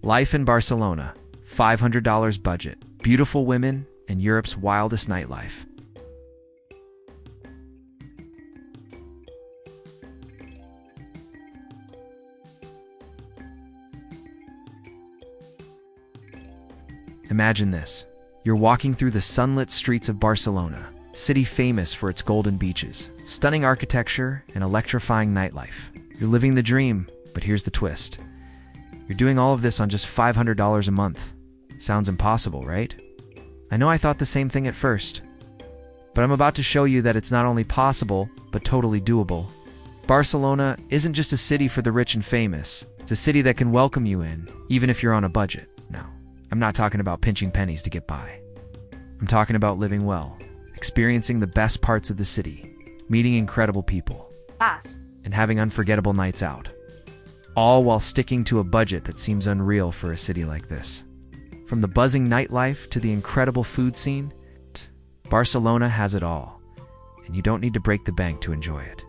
Life in Barcelona, $500 budget, beautiful women, and Europe's wildest nightlife. Imagine this. You're walking through the sunlit streets of Barcelona, a city famous for its golden beaches, stunning architecture, and electrifying nightlife. You're living the dream, but here's the twist. You're doing all of this on just $500 a month. Sounds impossible, right? I know I thought the same thing at first. But I'm about to show you that it's not only possible, but totally doable. Barcelona isn't just a city for the rich and famous. It's a city that can welcome you in, even if you're on a budget. Now, I'm not talking about pinching pennies to get by. I'm talking about living well, experiencing the best parts of the city, meeting incredible people, and having unforgettable nights out. All while sticking to a budget that seems unreal for a city like this. From the buzzing nightlife to the incredible food scene, Barcelona has it all, and you don't need to break the bank to enjoy it.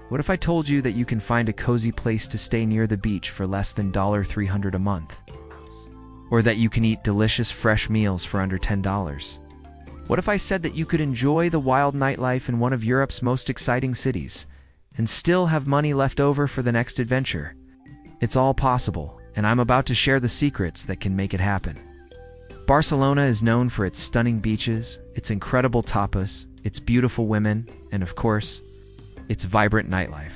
What if I told you that you can find a cozy place to stay near the beach for less than $300 a month? Or that you can eat delicious fresh meals for under $10? What if I said that you could enjoy the wild nightlife in one of Europe's most exciting cities, and still have money left over for the next adventure? It's all possible, and I'm about to share the secrets that can make it happen. Barcelona is known for its stunning beaches, its incredible tapas, its beautiful women, and of course, its vibrant nightlife.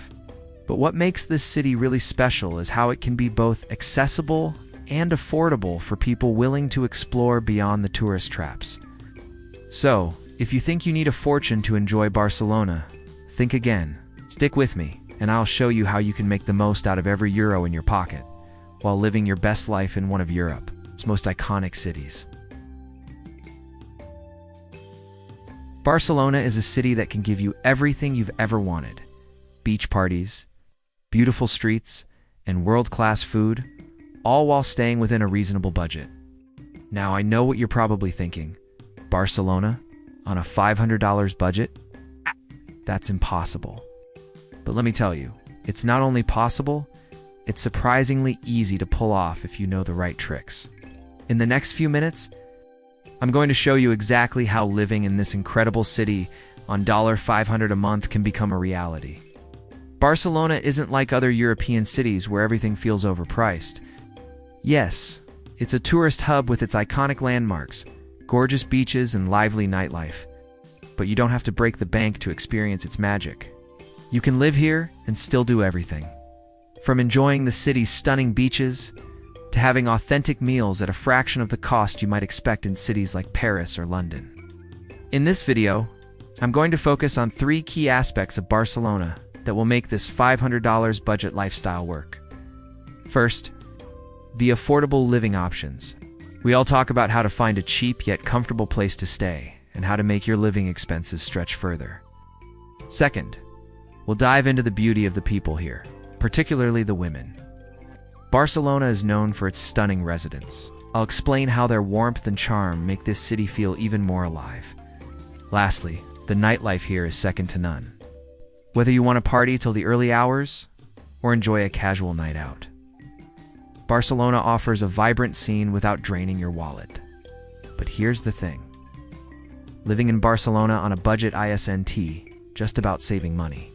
But what makes this city really special is how it can be both accessible and affordable for people willing to explore beyond the tourist traps. So, if you think you need a fortune to enjoy Barcelona, think again. Stick with me, and I'll show you how you can make the most out of every euro in your pocket, while living your best life in one of Europe's most iconic cities. Barcelona is a city that can give you everything you've ever wanted. Beach parties, beautiful streets, and world-class food, all while staying within a reasonable budget. Now, I know what you're probably thinking. Barcelona? On a $500 budget? That's impossible. But let me tell you, it's not only possible, it's surprisingly easy to pull off if you know the right tricks. In the next few minutes, I'm going to show you exactly how living in this incredible city on $500 a month can become a reality. Barcelona isn't like other European cities where everything feels overpriced. Yes, it's a tourist hub with its iconic landmarks, gorgeous beaches, and lively nightlife. But you don't have to break the bank to experience its magic. You can live here and still do everything. From enjoying the city's stunning beaches to having authentic meals at a fraction of the cost you might expect in cities like Paris or London. In this video, I'm going to focus on 3 key aspects of Barcelona that will make this $500 budget lifestyle work. First, the affordable living options. We all talk about how to find a cheap yet comfortable place to stay and how to make your living expenses stretch further. Second, we'll dive into the beauty of the people here, particularly the women. Barcelona is known for its stunning residents. I'll explain how their warmth and charm make this city feel even more alive. Lastly, the nightlife here is second to none. Whether you want to party till the early hours or enjoy a casual night out, Barcelona offers a vibrant scene without draining your wallet. But here's the thing. Living in Barcelona on a budget isn't just about saving money.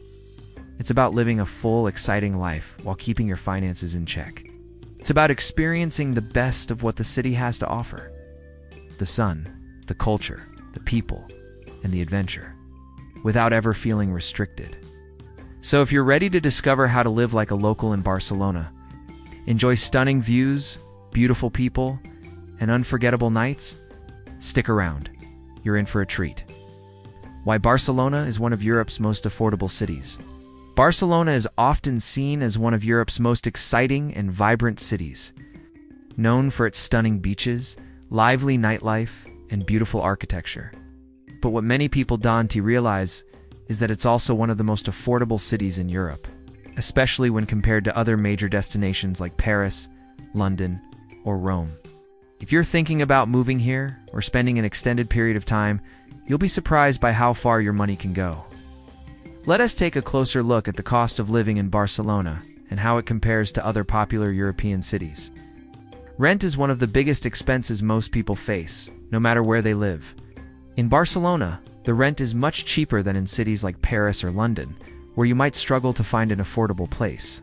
It's about living a full, exciting life while keeping your finances in check. It's about experiencing the best of what the city has to offer. The sun, the culture, the people, and the adventure, without ever feeling restricted. So if you're ready to discover how to live like a local in Barcelona, enjoy stunning views, beautiful people, and unforgettable nights, stick around. You're in for a treat. Why Barcelona is one of Europe's most affordable cities. Barcelona is often seen as one of Europe's most exciting and vibrant cities, known for its stunning beaches, lively nightlife, and beautiful architecture. But what many people don't realize is that it's also one of the most affordable cities in Europe, especially when compared to other major destinations like Paris, London, or Rome. If you're thinking about moving here or spending an extended period of time, you'll be surprised by how far your money can go. Let us take a closer look at the cost of living in Barcelona and how it compares to other popular European cities. Rent is one of the biggest expenses most people face, no matter where they live. In Barcelona, the rent is much cheaper than in cities like Paris or London, where you might struggle to find an affordable place.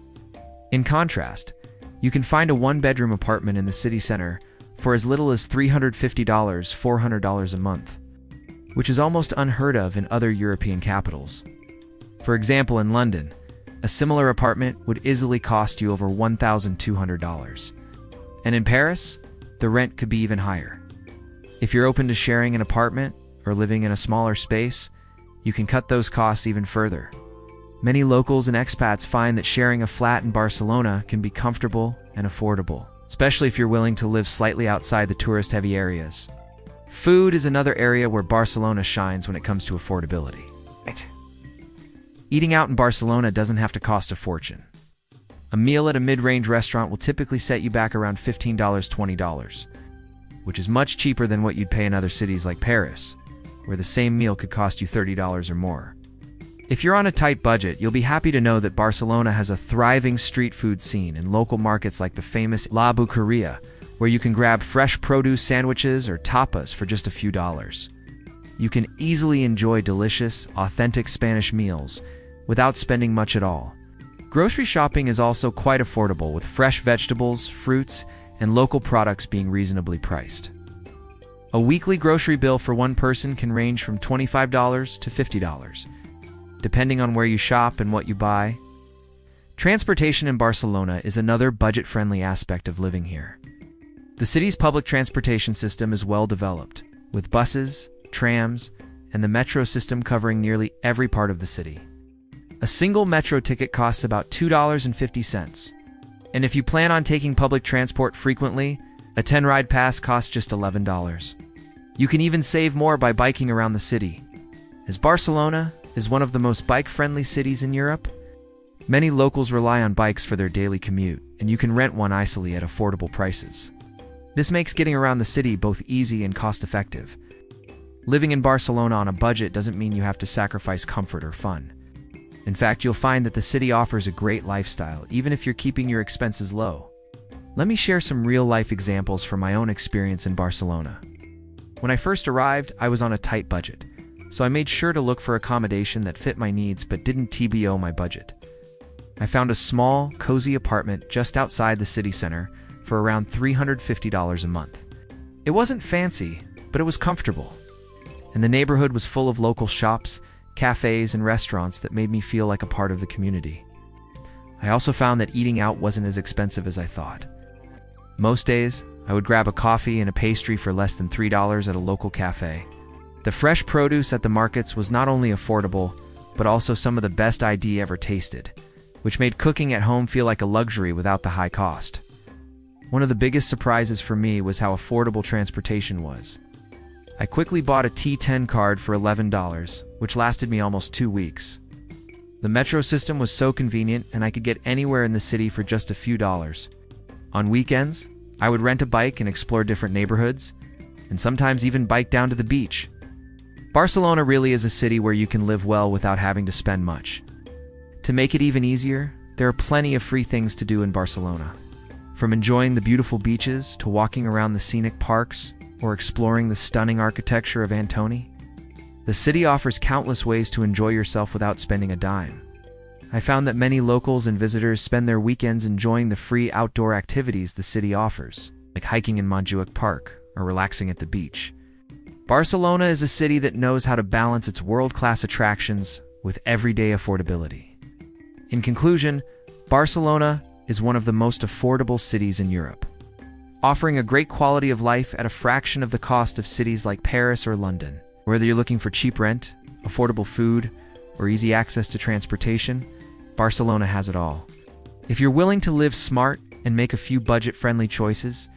In contrast, you can find a one-bedroom apartment in the city center for as little as $350–400 a month, which is almost unheard of in other European capitals. For example, in London, a similar apartment would easily cost you over $1,200. And in Paris, the rent could be even higher. If you're open to sharing an apartment or living in a smaller space, you can cut those costs even further. Many locals and expats find that sharing a flat in Barcelona can be comfortable and affordable, especially if you're willing to live slightly outside the tourist-heavy areas. Food is another area where Barcelona shines when it comes to affordability. Eating out in Barcelona doesn't have to cost a fortune. A meal at a mid-range restaurant will typically set you back around $15–20, which is much cheaper than what you'd pay in other cities like Paris, where the same meal could cost you $30 or more. If you're on a tight budget, you'll be happy to know that Barcelona has a thriving street food scene in local markets like the famous La Buqueria, where you can grab fresh produce sandwiches or tapas for just a few dollars. You can easily enjoy delicious, authentic Spanish meals without spending much at all. Grocery shopping is also quite affordable, with fresh vegetables, fruits, and local products being reasonably priced. A weekly grocery bill for one person can range from $25 to $50, depending on where you shop and what you buy. Transportation in Barcelona is another budget-friendly aspect of living here. The city's public transportation system is well developed, with buses, trams, and the metro system covering nearly every part of the city. A single metro ticket costs about $2.50, and if you plan on taking public transport frequently, a 10-ride pass costs just $11. You can even save more by biking around the city. As Barcelona is one of the most bike-friendly cities in Europe, many locals rely on bikes for their daily commute, and you can rent one easily at affordable prices. This makes getting around the city both easy and cost-effective. Living in Barcelona on a budget doesn't mean you have to sacrifice comfort or fun. In fact, you'll find that the city offers a great lifestyle, even if you're keeping your expenses low. Let me share some real-life examples from my own experience in Barcelona. When I first arrived, I was on a tight budget, so I made sure to look for accommodation that fit my needs but didn't TBO my budget. I found a small, cozy apartment just outside the city center for around $350 a month. It wasn't fancy, but it was comfortable, and the neighborhood was full of local shops, cafes, and restaurants that made me feel like a part of the community. I also found that eating out wasn't as expensive as I thought. Most days, I would grab a coffee and a pastry for less than $3 at a local cafe. The fresh produce at the markets was not only affordable, but also some of the best I'd ever tasted, which made cooking at home feel like a luxury without the high cost. One of the biggest surprises for me was how affordable transportation was. I quickly bought a T10 card for $11, which lasted me almost 2 weeks. The metro system was so convenient, and I could get anywhere in the city for just a few dollars. On weekends, I would rent a bike and explore different neighborhoods, and sometimes even bike down to the beach. Barcelona really is a city where you can live well without having to spend much. To make it even easier, there are plenty of free things to do in Barcelona. From enjoying the beautiful beaches to walking around the scenic parks or exploring the stunning architecture of Antony, the city offers countless ways to enjoy yourself without spending a dime. I found that many locals and visitors spend their weekends enjoying the free outdoor activities the city offers, like hiking in Montjuic Park or relaxing at the beach. Barcelona is a city that knows how to balance its world-class attractions with everyday affordability. In conclusion, Barcelona is one of the most affordable cities in Europe, offering a great quality of life at a fraction of the cost of cities like Paris or London. Whether you're looking for cheap rent, affordable food, or easy access to transportation, Barcelona has it all. If you're willing to live smart and make a few budget-friendly choices,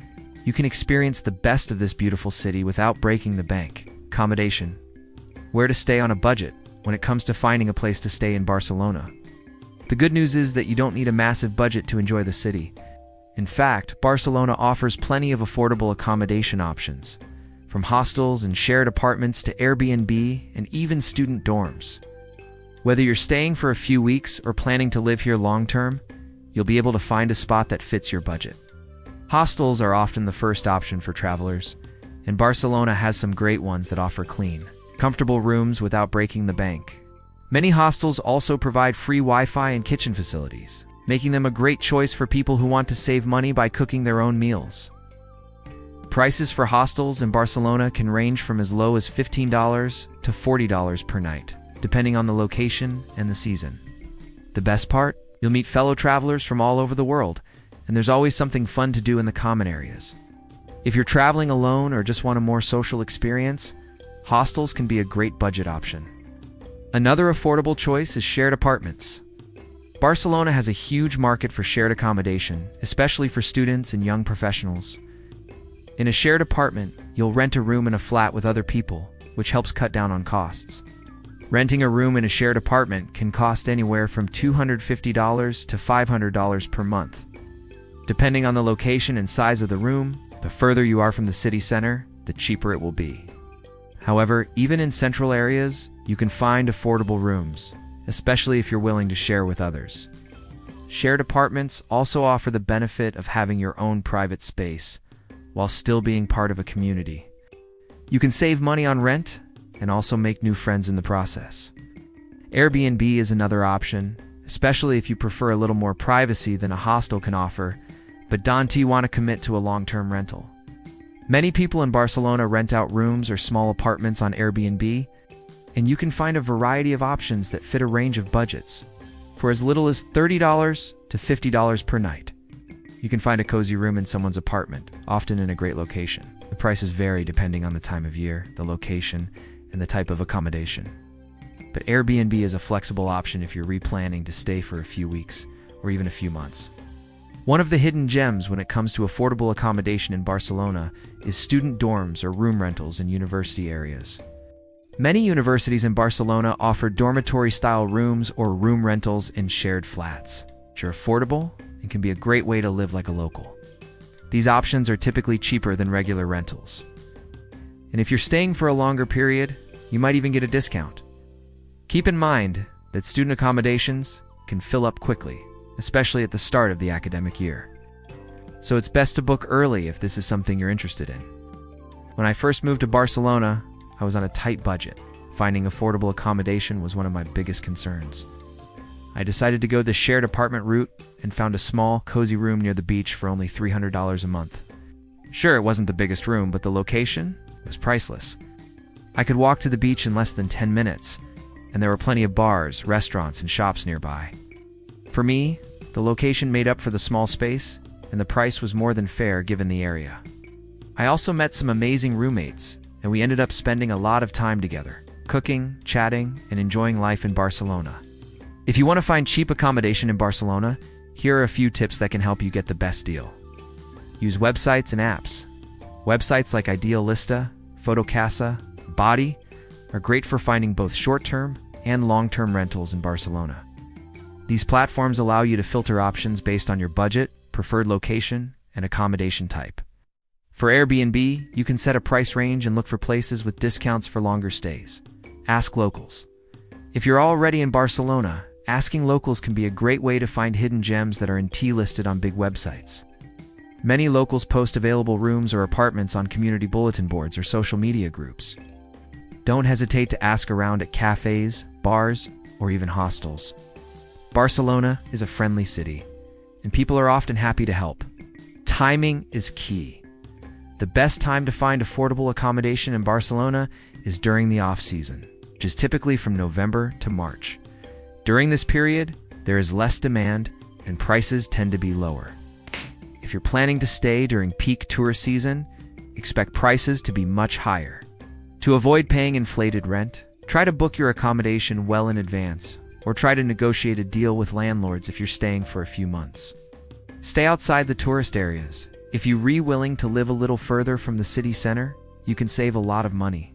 you can experience the best of this beautiful city without breaking the bank. Accommodation. Where to stay on a budget when it comes to finding a place to stay in Barcelona. The good news is that you don't need a massive budget to enjoy the city. In fact, Barcelona offers plenty of affordable accommodation options, from hostels and shared apartments to Airbnb and even student dorms. Whether you're staying for a few weeks or planning to live here long-term, you'll be able to find a spot that fits your budget. Hostels are often the first option for travelers, and Barcelona has some great ones that offer clean, comfortable rooms without breaking the bank. Many hostels also provide free Wi-Fi and kitchen facilities, making them a great choice for people who want to save money by cooking their own meals. Prices for hostels in Barcelona can range from as low as $15 to $40 per night, depending on the location and the season. The best part? You'll meet fellow travelers from all over the world, and there's always something fun to do in the common areas. If you're traveling alone or just want a more social experience, hostels can be a great budget option. Another affordable choice is shared apartments. Barcelona has a huge market for shared accommodation, especially for students and young professionals. In a shared apartment, you'll rent a room in a flat with other people, which helps cut down on costs. Renting a room in a shared apartment can cost anywhere from $250 to $500 per month. Depending on the location and size of the room, the further you are from the city center, the cheaper it will be. However, even in central areas, you can find affordable rooms, especially if you're willing to share with others. Shared apartments also offer the benefit of having your own private space, while still being part of a community. You can save money on rent and also make new friends in the process. Airbnb is another option, especially if you prefer a little more privacy than a hostel can offer, but don't want to commit to a long-term rental. Many people in Barcelona rent out rooms or small apartments on Airbnb, and you can find a variety of options that fit a range of budgets, for as little as $30 to $50 per night. You can find a cozy room in someone's apartment, often in a great location. The prices vary depending on the time of year, the location, and the type of accommodation. But Airbnb is a flexible option if you're replanning to stay for a few weeks or even a few months. One of the hidden gems when it comes to affordable accommodation in Barcelona is student dorms or room rentals in university areas. Many universities in Barcelona offer dormitory-style rooms or room rentals in shared flats, which are affordable and can be a great way to live like a local. These options are typically cheaper than regular rentals. And if you're staying for a longer period, you might even get a discount. Keep in mind that student accommodations can fill up quickly, especially at the start of the academic year. So it's best to book early if this is something you're interested in. When I first moved to Barcelona, I was on a tight budget. Finding affordable accommodation was one of my biggest concerns. I decided to go the shared apartment route and found a small, cozy room near the beach for only $300 a month. Sure, it wasn't the biggest room, but the location was priceless. I could walk to the beach in less than 10 minutes, and there were plenty of bars, restaurants, and shops nearby. For me, the location made up for the small space, and the price was more than fair given the area. I also met some amazing roommates, and we ended up spending a lot of time together, cooking, chatting, and enjoying life in Barcelona. If you want to find cheap accommodation in Barcelona, here are a few tips that can help you get the best deal. Use websites and apps. Websites like Idealista, Fotocasa, Body are great for finding both short-term and long-term rentals in Barcelona. These platforms allow you to filter options based on your budget, preferred location, and accommodation type. For Airbnb, you can set a price range and look for places with discounts for longer stays. Ask locals. If you're already in Barcelona, asking locals can be a great way to find hidden gems that aren't listed on big websites. Many locals post available rooms or apartments on community bulletin boards or social media groups. Don't hesitate to ask around at cafes, bars, or even hostels. Barcelona is a friendly city, and people are often happy to help. Timing is key. The best time to find affordable accommodation in Barcelona is during the off-season, which is typically from November to March. During this period, there is less demand and prices tend to be lower. If you're planning to stay during peak tourist season, expect prices to be much higher. To avoid paying inflated rent, try to book your accommodation well in advance, or try to negotiate a deal with landlords if you're staying for a few months. Stay outside the tourist areas. If you're willing to live a little further from the city center, you can save a lot of money.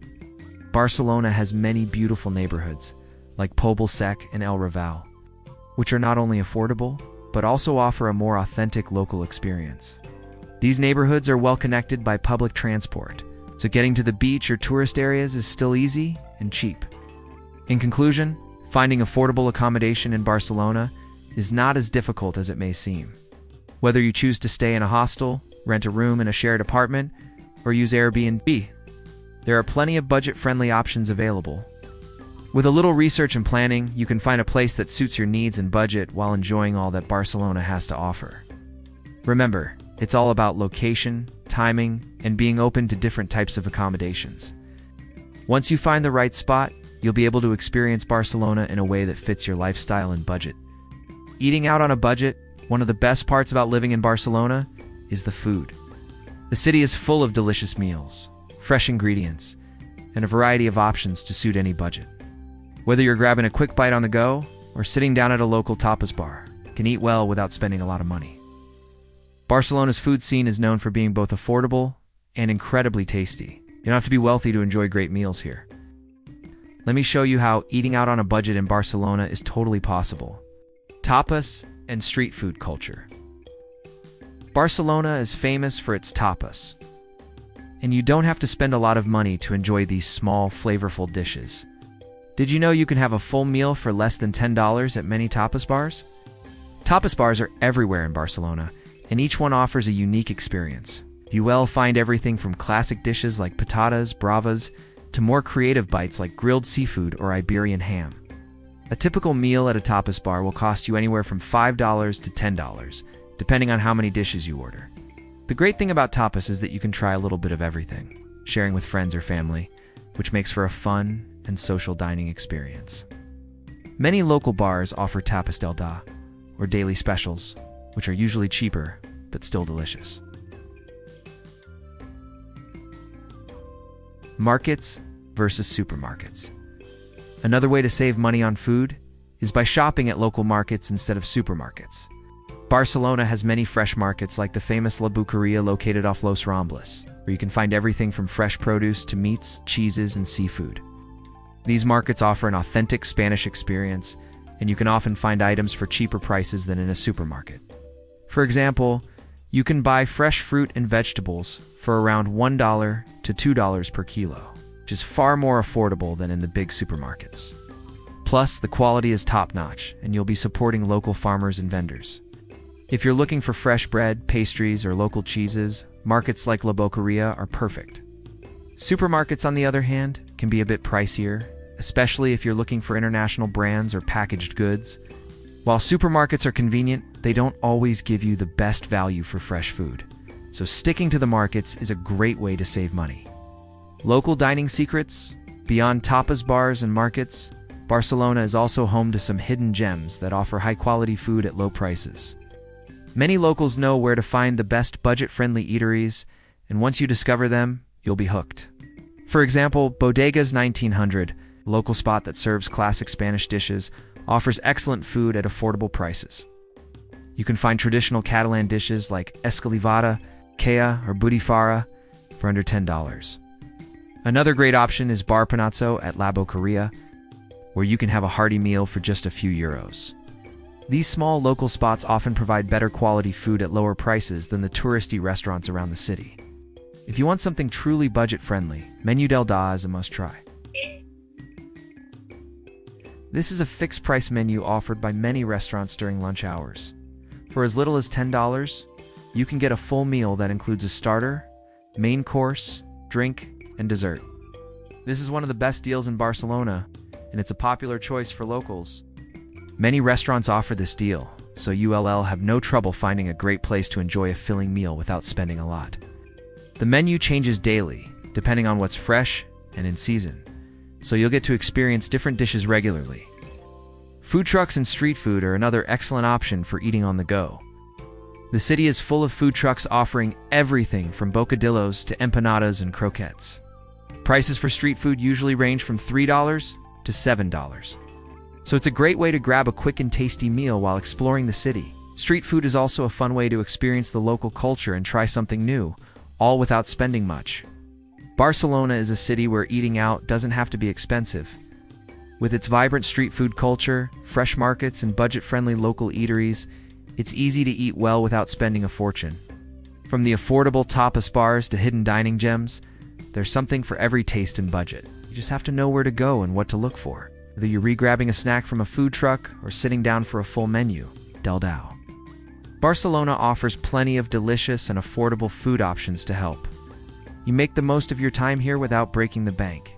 Barcelona has many beautiful neighborhoods, like Pobl Sec and El Raval, which are not only affordable, but also offer a more authentic local experience. These neighborhoods are well connected by public transport, so getting to the beach or tourist areas is still easy and cheap. In conclusion, finding affordable accommodation in Barcelona is not as difficult as it may seem. Whether you choose to stay in a hostel, rent a room in a shared apartment, or use Airbnb, there are plenty of budget-friendly options available. With a little research and planning, you can find a place that suits your needs and budget while enjoying all that Barcelona has to offer. Remember, it's all about location, timing, and being open to different types of accommodations. Once you find the right spot, you'll be able to experience Barcelona in a way that fits your lifestyle and budget. Eating out on a budget, one of the best parts about living in Barcelona is the food. The city is full of delicious meals, fresh ingredients, and a variety of options to suit any budget. Whether you're grabbing a quick bite on the go or sitting down at a local tapas bar, you can eat well without spending a lot of money. Barcelona's food scene is known for being both affordable and incredibly tasty. You don't have to be wealthy to enjoy great meals here. Let me show you how eating out on a budget in Barcelona is totally possible. Tapas and street food culture. Barcelona is famous for its tapas, and you don't have to spend a lot of money to enjoy these small, flavorful dishes. Did you know you can have a full meal for less than $10 at many tapas bars? Tapas bars are everywhere in Barcelona, and each one offers a unique experience. You will find everything from classic dishes like patatas, bravas, to more creative bites like grilled seafood or Iberian ham. A typical meal at a tapas bar will cost you anywhere from $5 to $10, depending on how many dishes you order. The great thing about tapas is that you can try a little bit of everything, sharing with friends or family, which makes for a fun and social dining experience. Many local bars offer tapas del dia, or daily specials, which are usually cheaper, but still delicious. Markets versus supermarkets. Another way to save money on food is by shopping at local markets instead of supermarkets. Barcelona has many fresh markets like the famous La Buqueria located off Los Rambles, where you can find everything from fresh produce to meats, cheeses, and seafood. These markets offer an authentic Spanish experience, and you can often find items for cheaper prices than in a supermarket. For example, you can buy fresh fruit and vegetables for around $1 to $2 per kilo, which is far more affordable than in the big supermarkets. Plus, the quality is top-notch, and you'll be supporting local farmers and vendors. If you're looking for fresh bread, pastries, or local cheeses, markets like La Boqueria are perfect. Supermarkets, on the other hand, can be a bit pricier, especially if you're looking for international brands or packaged goods. While supermarkets are convenient, they don't always give you the best value for fresh food. So sticking to the markets is a great way to save money. Local dining secrets. Beyond tapas bars and markets, Barcelona is also home to some hidden gems that offer high-quality food at low prices. Many locals know where to find the best budget-friendly eateries, and once you discover them, you'll be hooked. For example, Bodega's 1900, a local spot that serves classic Spanish dishes, offers excellent food at affordable prices. You can find traditional Catalan dishes like escalivada, queia, or botifarra for under $10. Another great option is Bar Panazzo at La Boqueria, where you can have a hearty meal for just a few euros. These small local spots often provide better quality food at lower prices than the touristy restaurants around the city. If you want something truly budget-friendly, Menú del Dia is a must-try. This is a fixed-price menu offered by many restaurants during lunch hours. For as little as $10, you can get a full meal that includes a starter, main course, drink, and dessert. This is one of the best deals in Barcelona, and it's a popular choice for locals. Many restaurants offer this deal, so you'll have no trouble finding a great place to enjoy a filling meal without spending a lot. The menu changes daily, depending on what's fresh and in season, so you'll get to experience different dishes regularly. Food trucks and street food are another excellent option for eating on the go. The city is full of food trucks offering everything from bocadillos to empanadas and croquettes. Prices for street food usually range from $3 to $7. So it's a great way to grab a quick and tasty meal while exploring the city. Street food is also a fun way to experience the local culture and try something new, all without spending much. Barcelona is a city where eating out doesn't have to be expensive. With its vibrant street food culture, fresh markets, and budget-friendly local eateries, it's easy to eat well without spending a fortune. From the affordable tapas bars to hidden dining gems, there's something for every taste and budget. You just have to know where to go and what to look for. Whether you're re-grabbing a snack from a food truck or sitting down for a full menu, del Dao. Barcelona offers plenty of delicious and affordable food options to help you make the most of your time here without breaking the bank.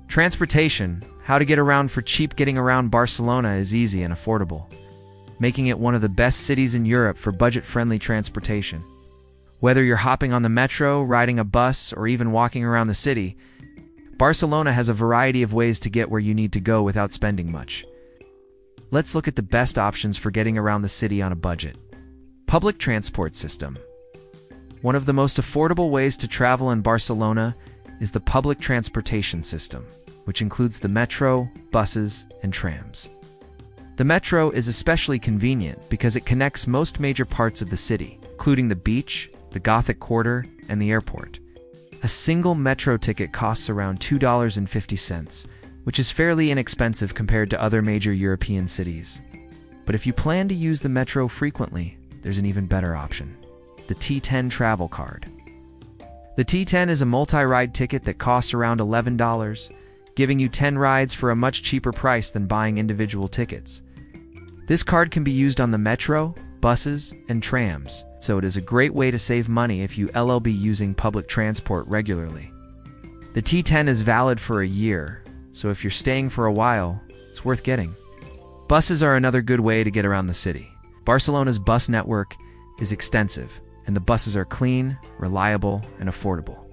Transportation, how to get around for cheap. Getting around Barcelona is easy and affordable, making it one of the best cities in Europe for budget-friendly transportation. Whether you're hopping on the metro, riding a bus, or even walking around the city, Barcelona has a variety of ways to get where you need to go without spending much. Let's look at the best options for getting around the city on a budget. Public transport system. One of the most affordable ways to travel in Barcelona is the public transportation system, which includes the metro, buses, and trams. The metro is especially convenient because it connects most major parts of the city, including the beach, the Gothic Quarter, and the airport. A single metro ticket costs around $2.50, which is fairly inexpensive compared to other major European cities. But if you plan to use the metro frequently, there's an even better option: the T10 travel card. The T10 is a multi-ride ticket that costs around $11, giving you 10 rides for a much cheaper price than buying individual tickets. This card can be used on the metro, buses, and trams, so it is a great way to save money if you will be using public transport regularly. The T10 is valid for a year, so if you're staying for a while, it's worth getting. Buses are another good way to get around the city. Barcelona's bus network is extensive, and the buses are clean, reliable, and affordable.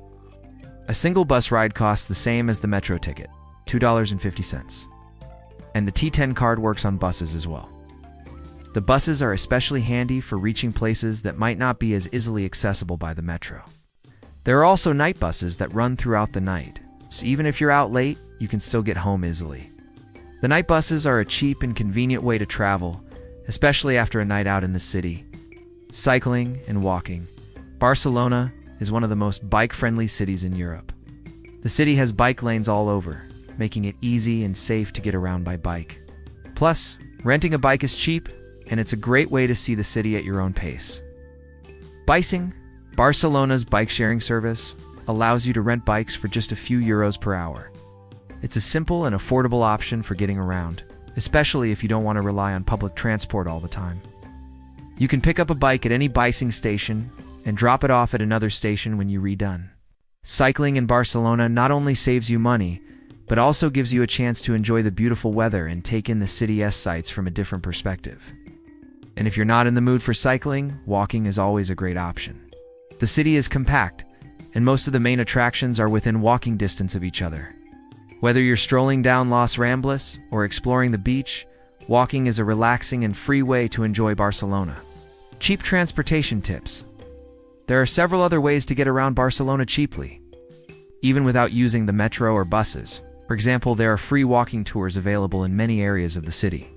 A single bus ride costs the same as the metro ticket, $2.50. And the T10 card works on buses as well. The buses are especially handy for reaching places that might not be as easily accessible by the metro. There are also night buses that run throughout the night, so even if you're out late, you can still get home easily. The night buses are a cheap and convenient way to travel, especially after a night out in the city. Cycling and walking. Barcelona is one of the most bike-friendly cities in Europe. The city has bike lanes all over, making it easy and safe to get around by bike. Plus, renting a bike is cheap, and it's a great way to see the city at your own pace. Bicing. Barcelona's bike-sharing service allows you to rent bikes for just a few euros per hour. It's a simple and affordable option for getting around, especially if you don't want to rely on public transport all the time. You can pick up a bike at any bicing station and drop it off at another station when you're done. Cycling in Barcelona not only saves you money, but also gives you a chance to enjoy the beautiful weather and take in the city's sights from a different perspective. And if you're not in the mood for cycling, walking is always a great option. The city is compact, and most of the main attractions are within walking distance of each other. Whether you're strolling down Los Ramblas or exploring the beach, walking is a relaxing and free way to enjoy Barcelona. Cheap transportation tips. There are several other ways to get around Barcelona cheaply, even without using the metro or buses. For example, there are free walking tours available in many areas of the city.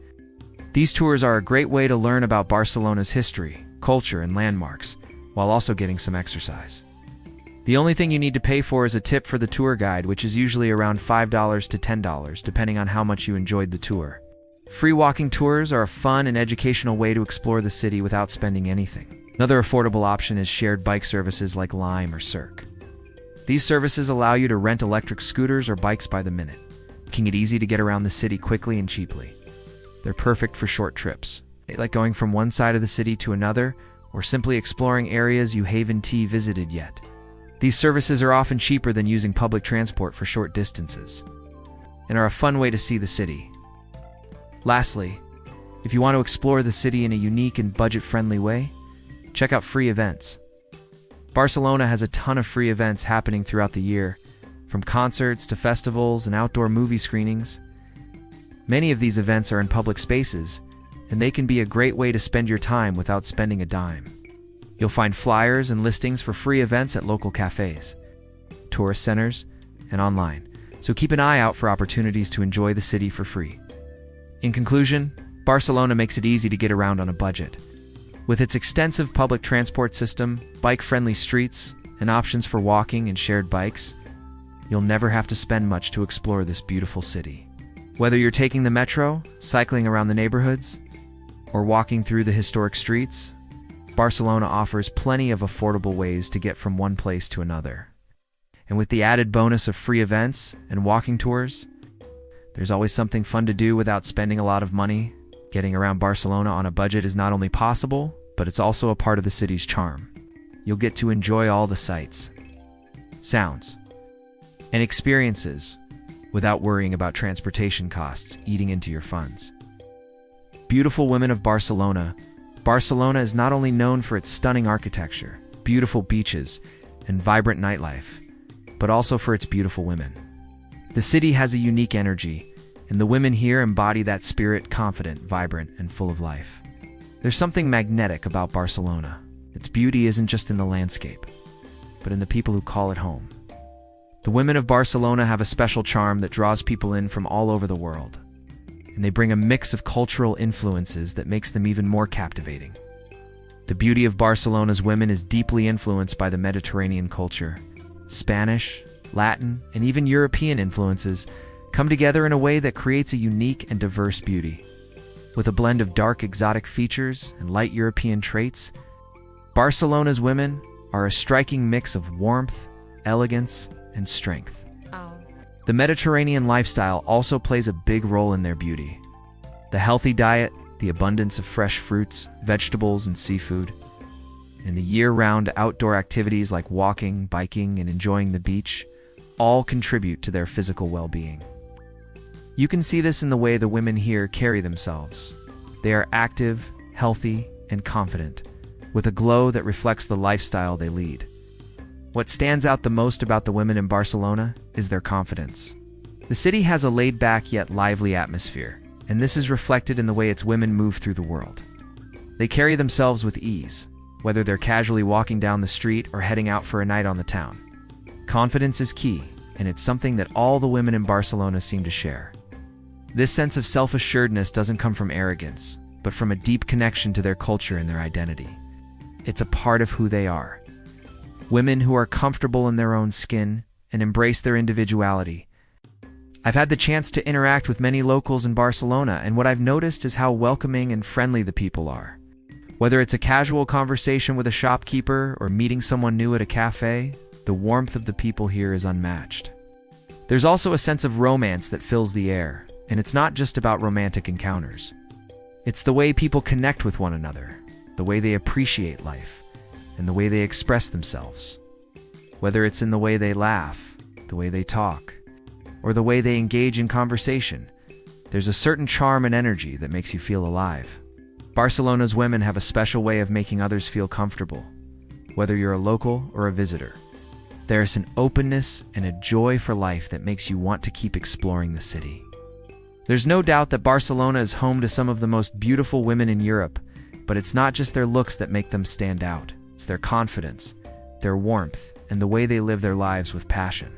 These tours are a great way to learn about Barcelona's history, culture, and landmarks, while also getting some exercise. The only thing you need to pay for is a tip for the tour guide, which is usually around $5 to $10, depending on how much you enjoyed the tour. Free walking tours are a fun and educational way to explore the city without spending anything. Another affordable option is shared bike services like Lime or Cirque. These services allow you to rent electric scooters or bikes by the minute, making it easy to get around the city quickly and cheaply. They're perfect for short trips, like going from one side of the city to another, or simply exploring areas you haven't visited yet. These services are often cheaper than using public transport for short distances, and are a fun way to see the city. Lastly, if you want to explore the city in a unique and budget-friendly way, check out free events. Barcelona has a ton of free events happening throughout the year, from concerts to festivals and outdoor movie screenings. Many of these events are in public spaces, and they can be a great way to spend your time without spending a dime. You'll find flyers and listings for free events at local cafes, tourist centers, and online, so keep an eye out for opportunities to enjoy the city for free. In conclusion, Barcelona makes it easy to get around on a budget. With its extensive public transport system, bike-friendly streets, and options for walking and shared bikes, you'll never have to spend much to explore this beautiful city. Whether you're taking the metro, cycling around the neighborhoods, or walking through the historic streets, Barcelona offers plenty of affordable ways to get from one place to another. And with the added bonus of free events and walking tours, there's always something fun to do without spending a lot of money. Getting around Barcelona on a budget is not only possible, but it's also a part of the city's charm. You'll get to enjoy all the sights, sounds, and experiences without worrying about transportation costs eating into your funds. Beautiful women of Barcelona. Barcelona is not only known for its stunning architecture, beautiful beaches, and vibrant nightlife, but also for its beautiful women. The city has a unique energy, and the women here embody that spirit, confident, vibrant, and full of life. There's something magnetic about Barcelona. Its beauty isn't just in the landscape, but in the people who call it home. The women of Barcelona have a special charm that draws people in from all over the world, and they bring a mix of cultural influences that makes them even more captivating. The beauty of Barcelona's women is deeply influenced by the Mediterranean culture. Spanish, Latin, and even European influences come together in a way that creates a unique and diverse beauty. With a blend of dark exotic features and light European traits, Barcelona's women are a striking mix of warmth, elegance, and strength. The Mediterranean lifestyle also plays a big role in their beauty. The healthy diet, the abundance of fresh fruits, vegetables, and seafood, and the year-round outdoor activities like walking, biking, and enjoying the beach all contribute to their physical well-being. You can see this in the way the women here carry themselves. They are active, healthy, and confident, with a glow that reflects the lifestyle they lead. What stands out the most about the women in Barcelona is their confidence. The city has a laid-back yet lively atmosphere, and this is reflected in the way its women move through the world. They carry themselves with ease, whether they're casually walking down the street or heading out for a night on the town. Confidence is key, and it's something that all the women in Barcelona seem to share. This sense of self-assuredness doesn't come from arrogance, but from a deep connection to their culture and their identity. It's a part of who they are. Women who are comfortable in their own skin and embrace their individuality. I've had the chance to interact with many locals in Barcelona, and what I've noticed is how welcoming and friendly the people are. Whether it's a casual conversation with a shopkeeper or meeting someone new at a cafe, the warmth of the people here is unmatched. There's also a sense of romance that fills the air, and it's not just about romantic encounters. It's the way people connect with one another, the way they appreciate life, and the way they express themselves. Whether it's in the way they laugh, the way they talk, or the way they engage in conversation, there's a certain charm and energy that makes you feel alive. Barcelona's women have a special way of making others feel comfortable, whether you're a local or a visitor. There's an openness and a joy for life that makes you want to keep exploring the city. There's no doubt that Barcelona is home to some of the most beautiful women in Europe, but it's not just their looks that make them stand out. It's their confidence, their warmth, and the way they live their lives with passion.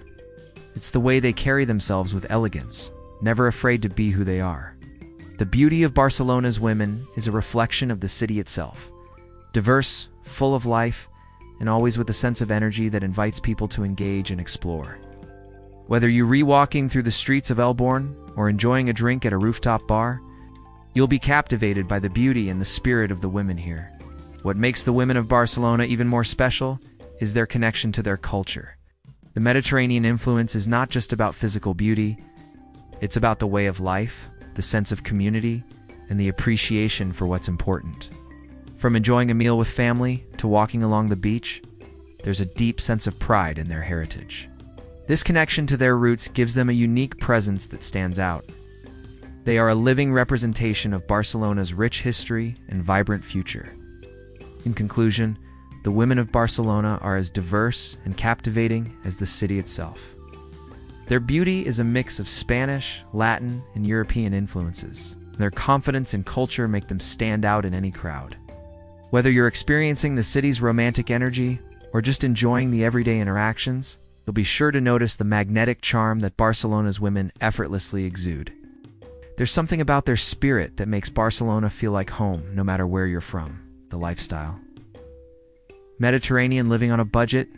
It's the way they carry themselves with elegance, never afraid to be who they are. The beauty of Barcelona's women is a reflection of the city itself. Diverse, full of life, and always with a sense of energy that invites people to engage and explore. Whether you're re-walking through the streets of Elborn or enjoying a drink at a rooftop bar, you'll be captivated by the beauty and the spirit of the women here. What makes the women of Barcelona even more special is their connection to their culture. The Mediterranean influence is not just about physical beauty, it's about the way of life, the sense of community, and the appreciation for what's important. From enjoying a meal with family to walking along the beach, there's a deep sense of pride in their heritage. This connection to their roots gives them a unique presence that stands out. They are a living representation of Barcelona's rich history and vibrant future. In conclusion, the women of Barcelona are as diverse and captivating as the city itself. Their beauty is a mix of Spanish, Latin, and European influences. Their confidence and culture make them stand out in any crowd. Whether you're experiencing the city's romantic energy or just enjoying the everyday interactions, you'll be sure to notice the magnetic charm that Barcelona's women effortlessly exude. There's something about their spirit that makes Barcelona feel like home, no matter where you're from. The lifestyle. Mediterranean living on a budget.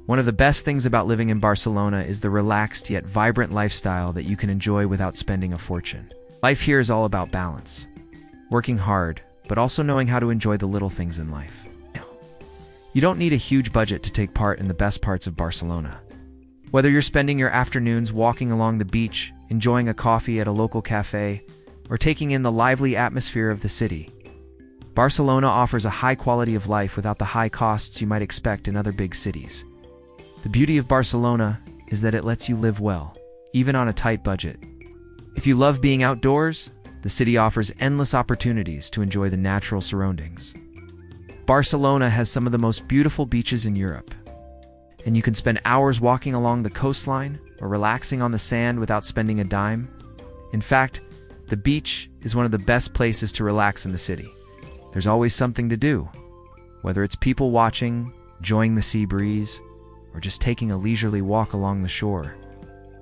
One of the best things about living in Barcelona is the relaxed yet vibrant lifestyle that you can enjoy without spending a fortune. Life here is all about balance. Working hard, but also knowing how to enjoy the little things in life. You don't need a huge budget to take part in the best parts of Barcelona. Whether you're spending your afternoons walking along the beach, enjoying a coffee at a local cafe, or taking in the lively atmosphere of the city. Barcelona offers a high quality of life without the high costs you might expect in other big cities. The beauty of Barcelona is that it lets you live well, even on a tight budget. If you love being outdoors, the city offers endless opportunities to enjoy the natural surroundings. Barcelona has some of the most beautiful beaches in Europe, and you can spend hours walking along the coastline or relaxing on the sand without spending a dime. In fact, the beach is one of the best places to relax in the city. There's always something to do, whether it's people watching, enjoying the sea breeze, or just taking a leisurely walk along the shore.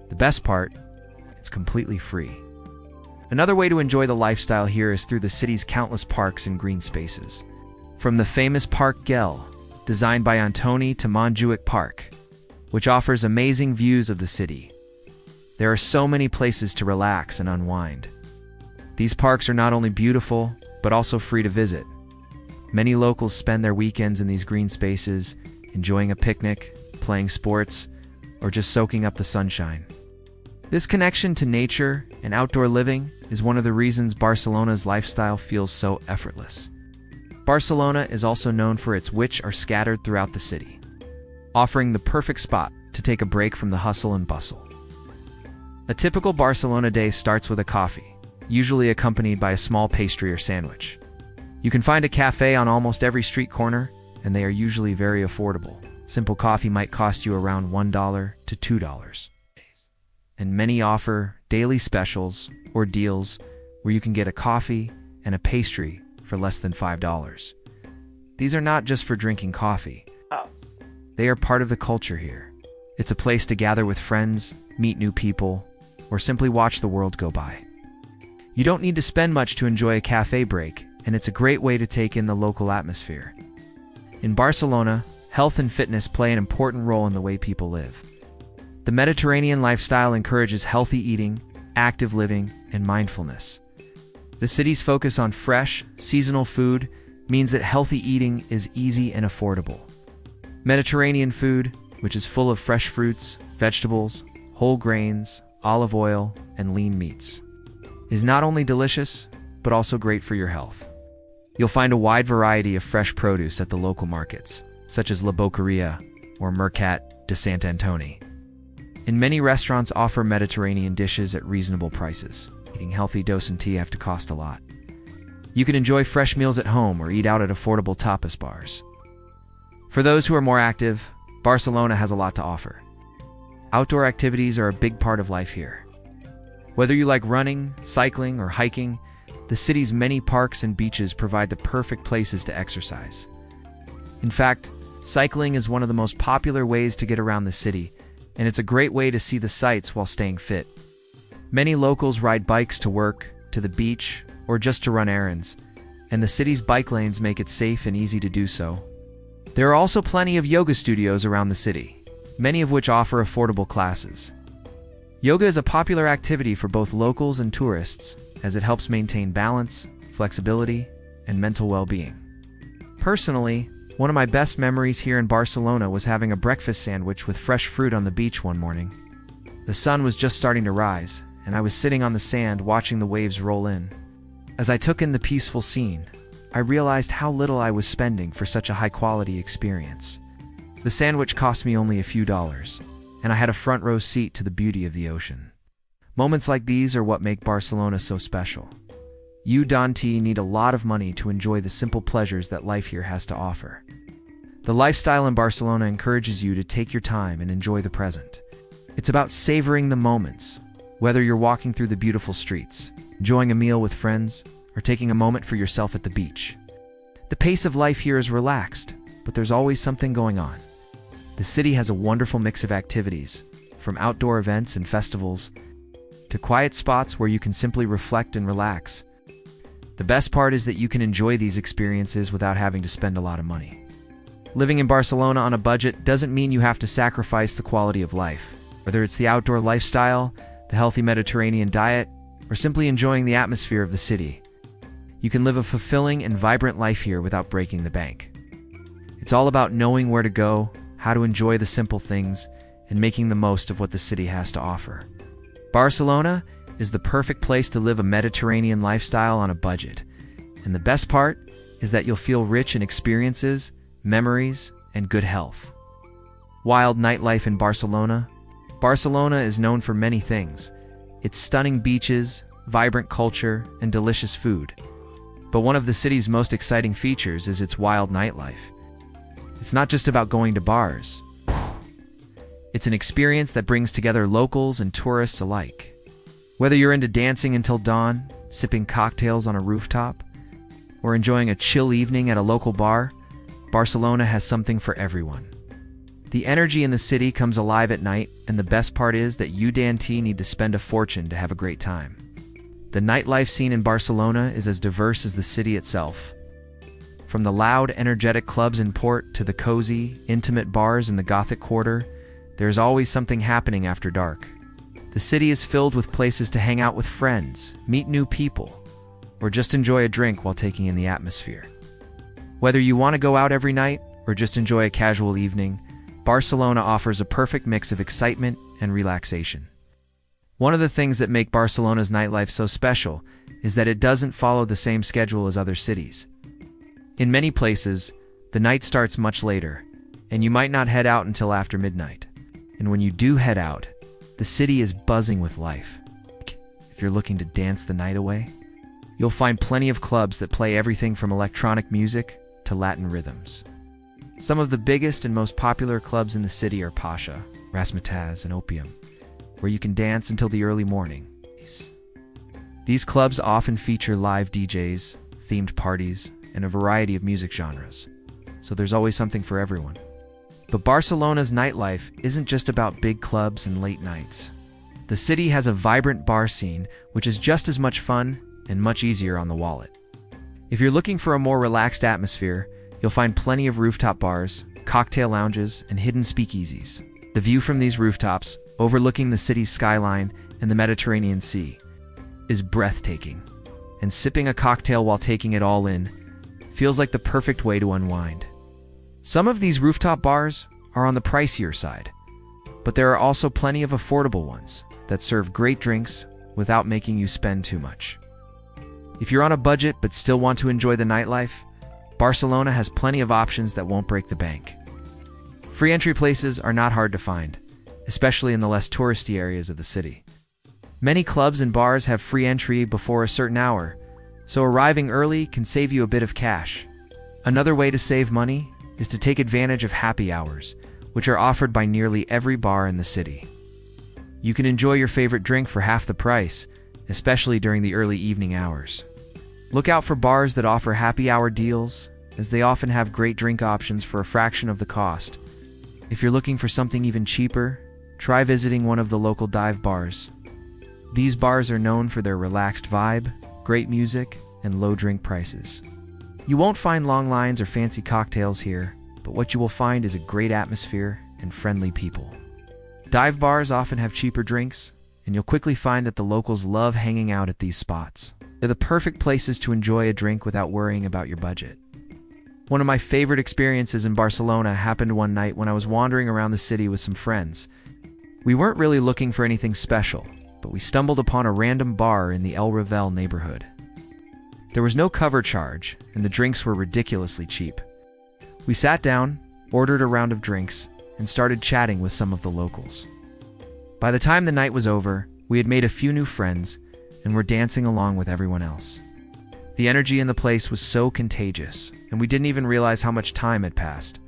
The best part, it's completely free. Another way to enjoy the lifestyle here is through the city's countless parks and green spaces. From the famous Park Güell, designed by Antoni, to Montjuic Park, which offers amazing views of the city. There are so many places to relax and unwind. These parks are not only beautiful, but also free to visit. Many locals spend their weekends in these green spaces, enjoying a picnic, playing sports, or just soaking up the sunshine. This connection to nature and outdoor living is one of the reasons Barcelona's lifestyle feels so effortless. Barcelona is also known for its which are scattered throughout the city, offering the perfect spot to take a break from the hustle and bustle. A typical Barcelona day starts with a coffee, usually accompanied by a small pastry or sandwich. You can find a cafe on almost every street corner, and they are usually very affordable. Simple coffee might cost you around $1 to $2. And many offer daily specials or deals where you can get a coffee and a pastry for less than $5. These are not just for drinking coffee. They are part of the culture here. It's a place to gather with friends, meet new people, or simply watch the world go by. You don't need to spend much to enjoy a cafe break, and it's a great way to take in the local atmosphere. In Barcelona, health and fitness play an important role in the way people live. The Mediterranean lifestyle encourages healthy eating, active living, and mindfulness. The city's focus on fresh, seasonal food means that healthy eating is easy and affordable. Mediterranean food, which is full of fresh fruits, vegetables, whole grains, olive oil, and lean meats, is not only delicious, but also great for your health. You'll find a wide variety of fresh produce at the local markets, such as La Boqueria or Mercat de Sant Antoni. And many restaurants offer Mediterranean dishes at reasonable prices. Eating healthy doesn't have to cost a lot. You can enjoy fresh meals at home or eat out at affordable tapas bars. For those who are more active, Barcelona has a lot to offer. Outdoor activities are a big part of life here. Whether you like running, cycling, or hiking, the city's many parks and beaches provide the perfect places to exercise. In fact, cycling is one of the most popular ways to get around the city, and it's a great way to see the sights while staying fit. Many locals ride bikes to work, to the beach, or just to run errands, and the city's bike lanes make it safe and easy to do so. There are also plenty of yoga studios around the city, many of which offer affordable classes. Yoga is a popular activity for both locals and tourists, as it helps maintain balance, flexibility, and mental well-being. Personally, one of my best memories here in Barcelona was having a breakfast sandwich with fresh fruit on the beach one morning. The sun was just starting to rise, and I was sitting on the sand watching the waves roll in. As I took in the peaceful scene, I realized how little I was spending for such a high-quality experience. The sandwich cost me only a few dollars, and I had a front row seat to the beauty of the ocean. Moments like these are what make Barcelona so special. You don't need a lot of money to enjoy the simple pleasures that life here has to offer. The lifestyle in Barcelona encourages you to take your time and enjoy the present. It's about savoring the moments, whether you're walking through the beautiful streets, enjoying a meal with friends, or taking a moment for yourself at the beach. The pace of life here is relaxed, but there's always something going on. The city has a wonderful mix of activities, from outdoor events and festivals to quiet spots where you can simply reflect and relax. The best part is that you can enjoy these experiences without having to spend a lot of money. Living in Barcelona on a budget doesn't mean you have to sacrifice the quality of life, whether it's the outdoor lifestyle, the healthy Mediterranean diet, or simply enjoying the atmosphere of the city. You can live a fulfilling and vibrant life here without breaking the bank. It's all about knowing where to go, how to enjoy the simple things, and making the most of what the city has to offer. Barcelona is the perfect place to live a Mediterranean lifestyle on a budget. And the best part is that you'll feel rich in experiences, memories, and good health. Wild nightlife in Barcelona. Barcelona is known for many things: its stunning beaches, vibrant culture, and delicious food. But one of the city's most exciting features is its wild nightlife. It's not just about going to bars. It's an experience that brings together locals and tourists alike. Whether you're into dancing until dawn, sipping cocktails on a rooftop, or enjoying a chill evening at a local bar, Barcelona has something for everyone. The energy in the city comes alive at night, and the best part is that you don't need to spend a fortune to have a great time. The nightlife scene in Barcelona is as diverse as the city itself. From the loud, energetic clubs in Port to the cozy, intimate bars in the Gothic Quarter, there's always something happening after dark. The city is filled with places to hang out with friends, meet new people, or just enjoy a drink while taking in the atmosphere. Whether you want to go out every night or just enjoy a casual evening, Barcelona offers a perfect mix of excitement and relaxation. One of the things that make Barcelona's nightlife so special is that it doesn't follow the same schedule as other cities. In many places, the night starts much later, and you might not head out until after midnight. And when you do head out, the city is buzzing with life. If you're looking to dance the night away, you'll find plenty of clubs that play everything from electronic music to Latin rhythms. Some of the biggest and most popular clubs in the city are Pasha, Razzmatazz, and Opium, where you can dance until the early morning. These clubs often feature live DJs, themed parties, and a variety of music genres, so there's always something for everyone. But Barcelona's nightlife isn't just about big clubs and late nights. The city has a vibrant bar scene, which is just as much fun and much easier on the wallet. If you're looking for a more relaxed atmosphere, you'll find plenty of rooftop bars, cocktail lounges, and hidden speakeasies. The view from these rooftops, overlooking the city's skyline and the Mediterranean Sea, is breathtaking. And sipping a cocktail while taking it all in feels like the perfect way to unwind. Some of these rooftop bars are on the pricier side, but there are also plenty of affordable ones that serve great drinks without making you spend too much. If you're on a budget but still want to enjoy the nightlife, Barcelona has plenty of options that won't break the bank. Free entry places are not hard to find, especially in the less touristy areas of the city. Many clubs and bars have free entry before a certain hour, so arriving early can save you a bit of cash. Another way to save money is to take advantage of happy hours, which are offered by nearly every bar in the city. You can enjoy your favorite drink for half the price, especially during the early evening hours. Look out for bars that offer happy hour deals, as they often have great drink options for a fraction of the cost. If you're looking for something even cheaper, try visiting one of the local dive bars. These bars are known for their relaxed vibe, great music, and low drink prices. You won't find long lines or fancy cocktails here, but what you will find is a great atmosphere and friendly people. Dive bars often have cheaper drinks, and you'll quickly find that the locals love hanging out at these spots. They're the perfect places to enjoy a drink without worrying about your budget. One of my favorite experiences in Barcelona happened one night when I was wandering around the city with some friends. We weren't really looking for anything special, but we stumbled upon a random bar in the El Ravel neighborhood. There was no cover charge, and the drinks were ridiculously cheap. We sat down, ordered a round of drinks, and started chatting with some of the locals. By the time the night was over, we had made a few new friends and were dancing along with everyone else. The energy in the place was so contagious, and we didn't even realize how much time had passed.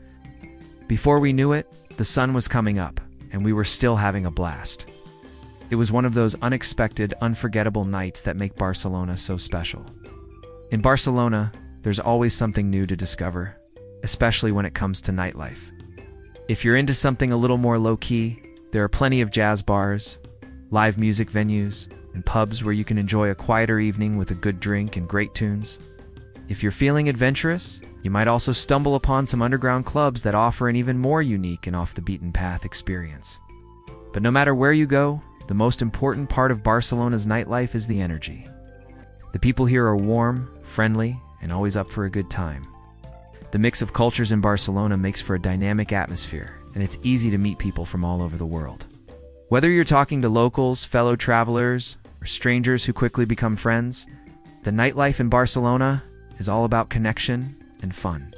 Before we knew it, the sun was coming up, and we were still having a blast. It was one of those unexpected, unforgettable nights that make Barcelona so special. In Barcelona, there's always something new to discover, especially when it comes to nightlife. If you're into something a little more low-key, there are plenty of jazz bars, live music venues, and pubs where you can enjoy a quieter evening with a good drink and great tunes. If you're feeling adventurous, you might also stumble upon some underground clubs that offer an even more unique and off-the-beaten-path experience. But no matter where you go, the most important part of Barcelona's nightlife is the energy. The people here are warm, friendly, and always up for a good time. The mix of cultures in Barcelona makes for a dynamic atmosphere, and it's easy to meet people from all over the world. Whether you're talking to locals, fellow travelers, or strangers who quickly become friends, the nightlife in Barcelona is all about connection and fun.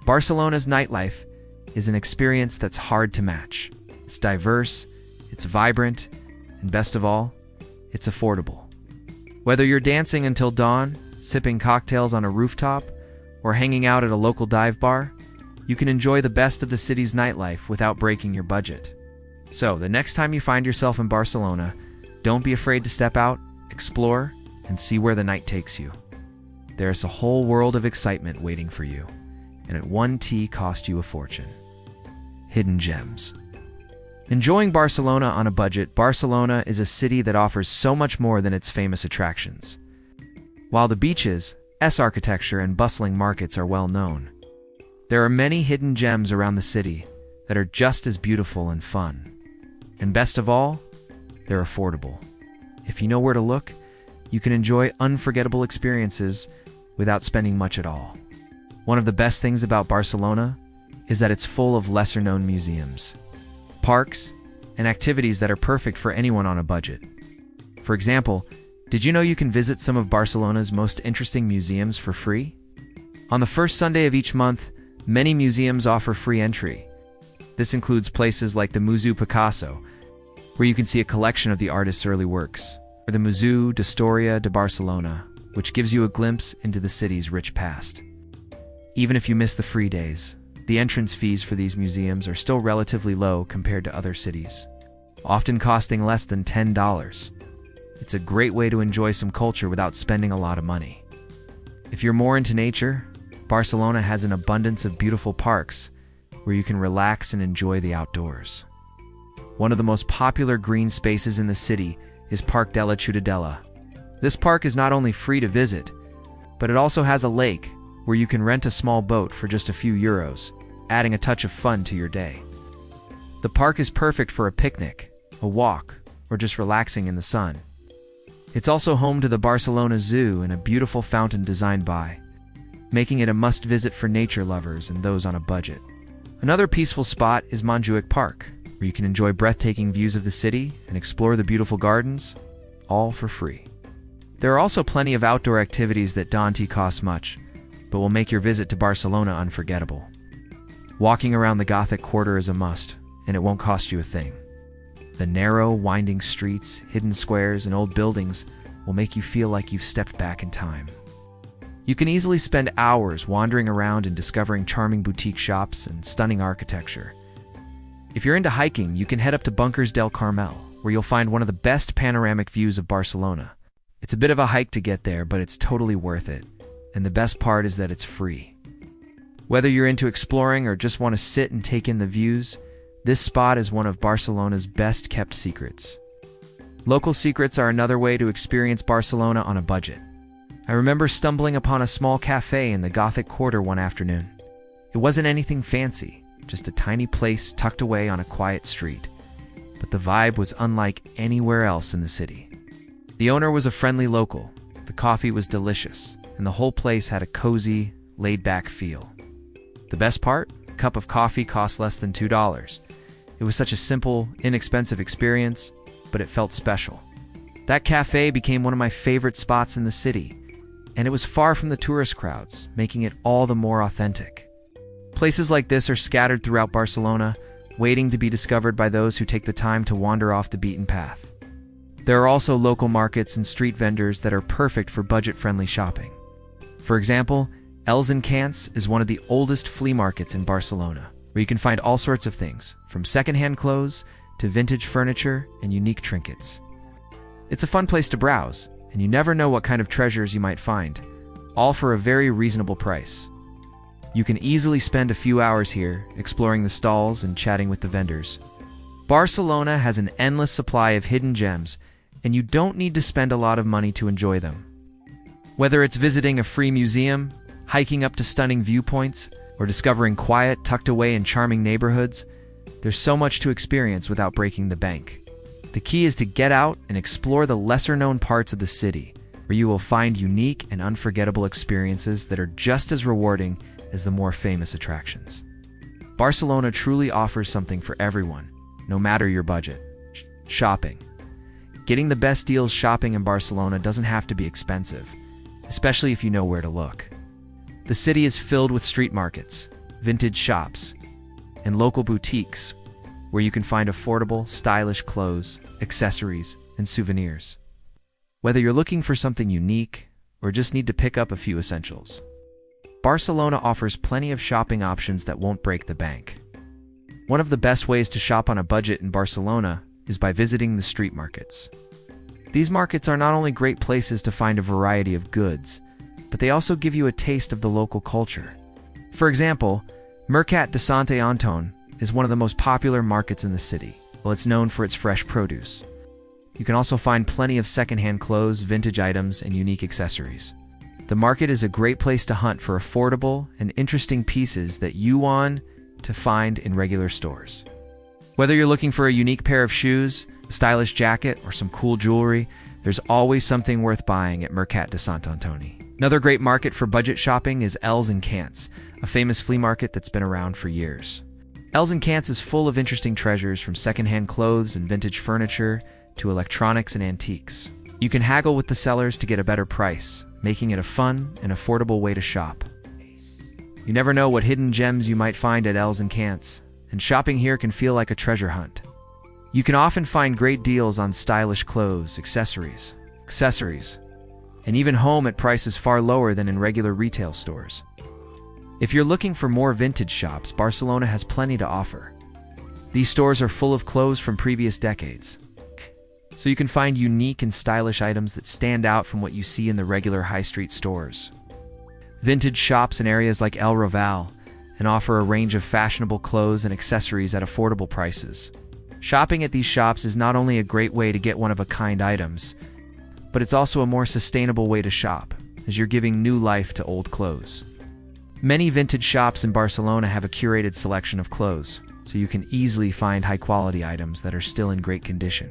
Barcelona's nightlife is an experience that's hard to match. It's diverse, it's vibrant, and best of all, it's affordable. Whether you're dancing until dawn, sipping cocktails on a rooftop, or hanging out at a local dive bar, you can enjoy the best of the city's nightlife without breaking your budget. So, the next time you find yourself in Barcelona, don't be afraid to step out, explore, and see where the night takes you. There's a whole world of excitement waiting for you, and at one tea cost you a fortune. Hidden gems. Enjoying Barcelona on a budget, Barcelona is a city that offers so much more than its famous attractions. While the beaches, architecture, and bustling markets are well known, there are many hidden gems around the city that are just as beautiful and fun. And best of all, they're affordable. If you know where to look, you can enjoy unforgettable experiences without spending much at all. One of the best things about Barcelona is that it's full of lesser-known museums, parks, and activities that are perfect for anyone on a budget. For example, did you know you can visit some of Barcelona's most interesting museums for free? On the first Sunday of each month, many museums offer free entry. This includes places like the Museu Picasso, where you can see a collection of the artist's early works, or the Museu d'Història de Barcelona, which gives you a glimpse into the city's rich past. Even if you miss the free days, the entrance fees for these museums are still relatively low compared to other cities, often costing less than $10. It's a great way to enjoy some culture without spending a lot of money. If you're more into nature, Barcelona has an abundance of beautiful parks where you can relax and enjoy the outdoors. One of the most popular green spaces in the city is Parc de la Ciutadella. This park is not only free to visit, but it also has a lake where you can rent a small boat for just a few euros, adding a touch of fun to your day. The park is perfect for a picnic, a walk, or just relaxing in the sun. It's also home to the Barcelona Zoo and a beautiful fountain designed by, making it a must-visit for nature lovers and those on a budget. Another peaceful spot is Montjuic Park, where you can enjoy breathtaking views of the city and explore the beautiful gardens, all for free. There are also plenty of outdoor activities that don't cost much, but will make your visit to Barcelona unforgettable. Walking around the Gothic Quarter is a must, and it won't cost you a thing. The narrow, winding streets, hidden squares, and old buildings will make you feel like you've stepped back in time. You can easily spend hours wandering around and discovering charming boutique shops and stunning architecture. If you're into hiking, you can head up to Bunkers del Carmel, where you'll find one of the best panoramic views of Barcelona. It's a bit of a hike to get there, but it's totally worth it. And the best part is that it's free. Whether you're into exploring or just want to sit and take in the views, this spot is one of Barcelona's best-kept secrets. Local secrets are another way to experience Barcelona on a budget. I remember stumbling upon a small cafe in the Gothic Quarter one afternoon. It wasn't anything fancy, just a tiny place tucked away on a quiet street. But the vibe was unlike anywhere else in the city. The owner was a friendly local, the coffee was delicious, and the whole place had a cozy, laid-back feel. The best part? A cup of coffee cost less than $2. It was such a simple, inexpensive experience, but it felt special. That cafe became one of my favorite spots in the city, and it was far from the tourist crowds, making it all the more authentic. Places like this are scattered throughout Barcelona, waiting to be discovered by those who take the time to wander off the beaten path. There are also local markets and street vendors that are perfect for budget-friendly shopping. For example, Els Encants is one of the oldest flea markets in Barcelona, where you can find all sorts of things, from secondhand clothes to vintage furniture and unique trinkets. It's a fun place to browse, and you never know what kind of treasures you might find, all for a very reasonable price. You can easily spend a few hours here, exploring the stalls and chatting with the vendors. Barcelona has an endless supply of hidden gems, and you don't need to spend a lot of money to enjoy them. Whether it's visiting a free museum, hiking up to stunning viewpoints, or discovering quiet, tucked away and charming neighborhoods, there's so much to experience without breaking the bank. The key is to get out and explore the lesser-known parts of the city, where you will find unique and unforgettable experiences that are just as rewarding as the more famous attractions. Barcelona truly offers something for everyone, no matter your budget. Shopping. Getting the best deals shopping in Barcelona doesn't have to be expensive, especially if you know where to look. The city is filled with street markets, vintage shops, and local boutiques where you can find affordable, stylish clothes, accessories, and souvenirs. Whether you're looking for something unique or just need to pick up a few essentials, Barcelona offers plenty of shopping options that won't break the bank. One of the best ways to shop on a budget in Barcelona is by visiting the street markets. These markets are not only great places to find a variety of goods, but they also give you a taste of the local culture. For example, Mercat de Sant Antón is one of the most popular markets in the city, while it's known for its fresh produce. You can also find plenty of secondhand clothes, vintage items, and unique accessories. The market is a great place to hunt for affordable and interesting pieces that you want to find in regular stores. Whether you're looking for a unique pair of shoes, a stylish jacket, or some cool jewelry, there's always something worth buying at Mercat de Sant Antoni. Another great market for budget shopping is Els Encants, a famous flea market that's been around for years. Els Encants is full of interesting treasures, from secondhand clothes and vintage furniture to electronics and antiques. You can haggle with the sellers to get a better price, making it a fun and affordable way to shop. You never know what hidden gems you might find at Els Encants, and shopping here can feel like a treasure hunt. You can often find great deals on stylish clothes, accessories, and even home at prices far lower than in regular retail stores. If you're looking for more vintage shops, Barcelona has plenty to offer. These stores are full of clothes from previous decades, so you can find unique and stylish items that stand out from what you see in the regular high street stores. Vintage shops in areas like El Raval and offer a range of fashionable clothes and accessories at affordable prices. Shopping at these shops is not only a great way to get one-of-a-kind items, but it's also a more sustainable way to shop, as you're giving new life to old clothes. Many vintage shops in Barcelona have a curated selection of clothes, so you can easily find high-quality items that are still in great condition.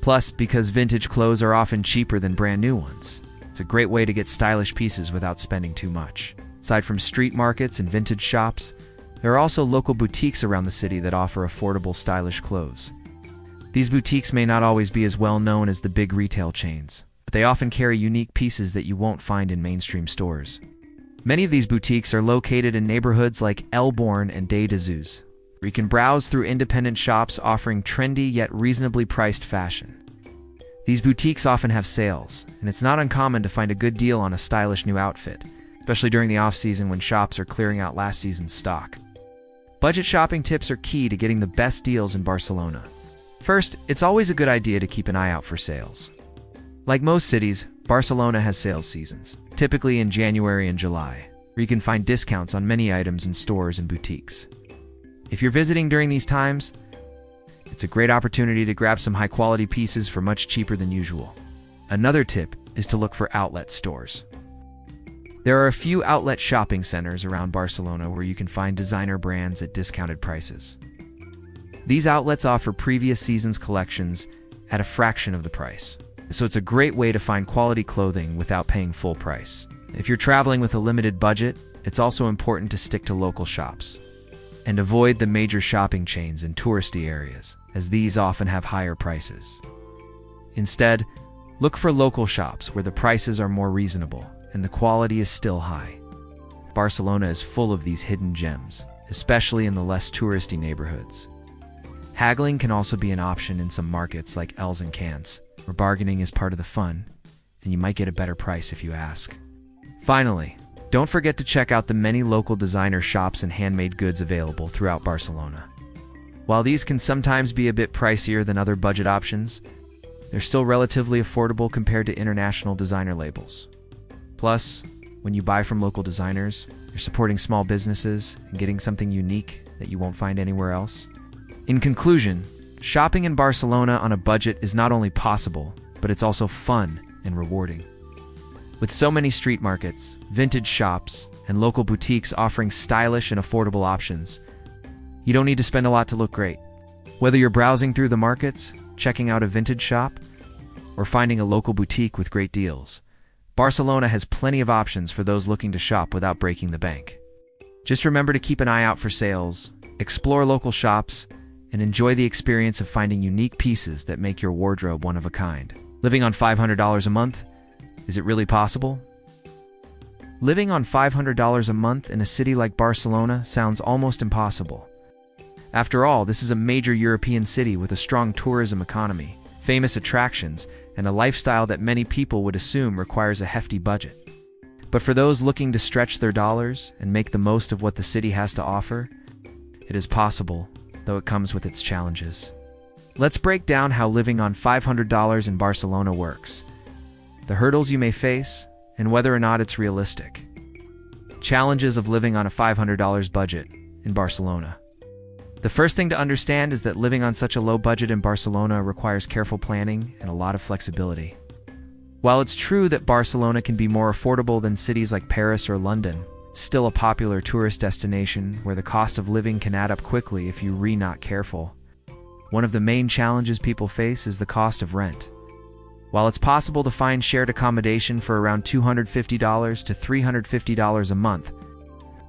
Plus, because vintage clothes are often cheaper than brand new ones, it's a great way to get stylish pieces without spending too much. Aside from street markets and vintage shops, there are also local boutiques around the city that offer affordable, stylish clothes. These boutiques may not always be as well known as the big retail chains, but they often carry unique pieces that you won't find in mainstream stores. Many of these boutiques are located in neighborhoods like El Born and Day de Zeus, where you can browse through independent shops offering trendy yet reasonably priced fashion. These boutiques often have sales, and it's not uncommon to find a good deal on a stylish new outfit, especially during the off-season when shops are clearing out last season's stock. Budget shopping tips are key to getting the best deals in Barcelona. First, it's always a good idea to keep an eye out for sales. Like most cities, Barcelona has sales seasons, typically in January and July, where you can find discounts on many items in stores and boutiques. If you're visiting during these times, it's a great opportunity to grab some high-quality pieces for much cheaper than usual. Another tip is to look for outlet stores. There are a few outlet shopping centers around Barcelona where you can find designer brands at discounted prices. These outlets offer previous season's collections at a fraction of the price, so it's a great way to find quality clothing without paying full price. If you're traveling with a limited budget, it's also important to stick to local shops and avoid the major shopping chains in touristy areas, as these often have higher prices. Instead, look for local shops where the prices are more reasonable and the quality is still high. Barcelona is full of these hidden gems, especially in the less touristy neighborhoods. Haggling can also be an option in some markets like Els Encants, where bargaining is part of the fun, and you might get a better price if you ask. Finally, don't forget to check out the many local designer shops and handmade goods available throughout Barcelona. While these can sometimes be a bit pricier than other budget options, they're still relatively affordable compared to international designer labels. Plus, when you buy from local designers, you're supporting small businesses and getting something unique that you won't find anywhere else. In conclusion, shopping in Barcelona on a budget is not only possible, but it's also fun and rewarding. With so many street markets, vintage shops, and local boutiques offering stylish and affordable options, you don't need to spend a lot to look great. Whether you're browsing through the markets, checking out a vintage shop, or finding a local boutique with great deals, Barcelona has plenty of options for those looking to shop without breaking the bank. Just remember to keep an eye out for sales, explore local shops, and enjoy the experience of finding unique pieces that make your wardrobe one of a kind. Living on $500 a month? Is it really possible? Living on $500 a month in a city like Barcelona sounds almost impossible. After all, this is a major European city with a strong tourism economy, famous attractions, and a lifestyle that many people would assume requires a hefty budget. But for those looking to stretch their dollars and make the most of what the city has to offer, it is possible, though it comes with its challenges. Let's break down how living on $500 in Barcelona works, the hurdles you may face, and whether or not it's realistic. Challenges of living on a $500 budget in Barcelona. The first thing to understand is that living on such a low budget in Barcelona requires careful planning and a lot of flexibility. While it's true that Barcelona can be more affordable than cities like Paris or London, it's still a popular tourist destination where the cost of living can add up quickly if you're not careful. One of the main challenges people face is the cost of rent. While it's possible to find shared accommodation for around $250 to $350 a month,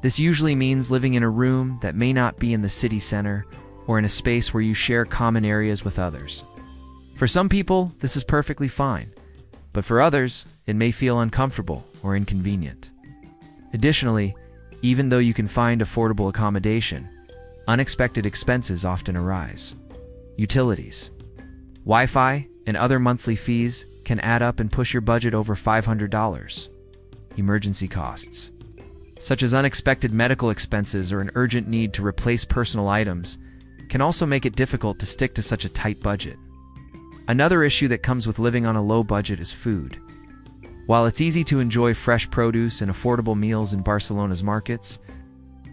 this usually means living in a room that may not be in the city center or in a space where you share common areas with others. For some people, this is perfectly fine, but for others, it may feel uncomfortable or inconvenient. Additionally, even though you can find affordable accommodation, unexpected expenses often arise. Utilities, Wi-Fi, and other monthly fees can add up and push your budget over $500. Emergency costs, such as unexpected medical expenses or an urgent need to replace personal items, can also make it difficult to stick to such a tight budget. Another issue that comes with living on a low budget is food. While it's easy to enjoy fresh produce and affordable meals in Barcelona's markets,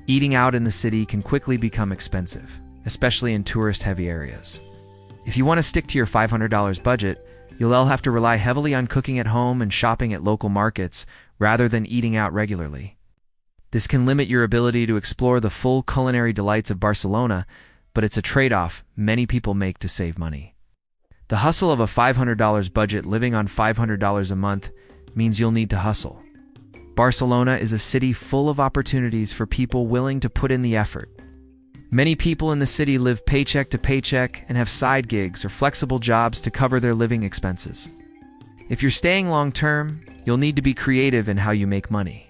eating out in the city can quickly become expensive, especially in tourist-heavy areas. If you want to stick to your $500 budget, you'll have to rely heavily on cooking at home and shopping at local markets rather than eating out regularly. This can limit your ability to explore the full culinary delights of Barcelona, but it's a trade-off many people make to save money. The hustle of a $500 budget living on $500 a month means you'll need to hustle. Barcelona is a city full of opportunities for people willing to put in the effort. Many people in the city live paycheck to paycheck and have side gigs or flexible jobs to cover their living expenses. If you're staying long-term, you'll need to be creative in how you make money.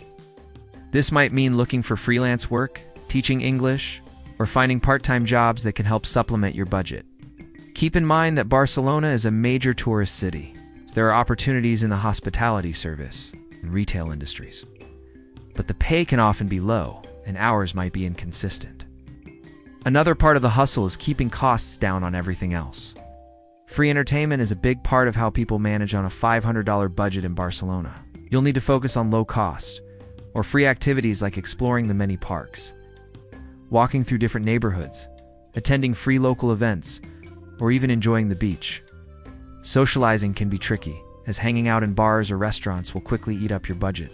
This might mean looking for freelance work, teaching English, or finding part-time jobs that can help supplement your budget. Keep in mind that Barcelona is a major tourist city. There are opportunities in the hospitality service and retail industries, but the pay can often be low and hours might be inconsistent. Another part of the hustle is keeping costs down on everything else. Free entertainment is a big part of how people manage on a $500 budget in Barcelona. You'll need to focus on low cost, or free activities like exploring the many parks, walking through different neighborhoods, attending free local events, or even enjoying the beach. Socializing can be tricky, as hanging out in bars or restaurants will quickly eat up your budget.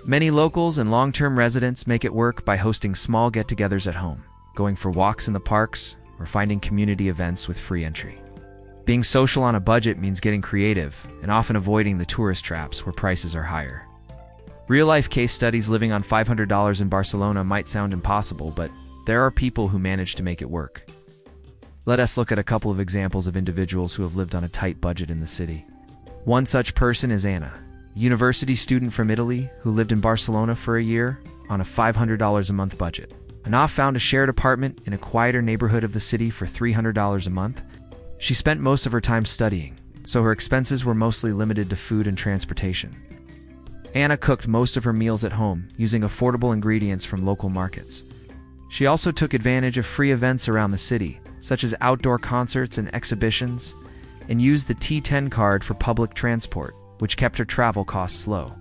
Many locals and long-term residents make it work by hosting small get-togethers at home, going for walks in the parks, or finding community events with free entry. Being social on a budget means getting creative and often avoiding the tourist traps where prices are higher. Real-life case studies living on $500 in Barcelona might sound impossible, but there are people who manage to make it work. Let us look at a couple of examples of individuals who have lived on a tight budget in the city. One such person is Anna, a university student from Italy who lived in Barcelona for a year on a $500 a month budget. Anna found a shared apartment in a quieter neighborhood of the city for $300 a month. She spent most of her time studying, so her expenses were mostly limited to food and transportation. Anna cooked most of her meals at home, using affordable ingredients from local markets. She also took advantage of free events around the city, such as outdoor concerts and exhibitions, and used the T10 card for public transport, which kept her travel costs low.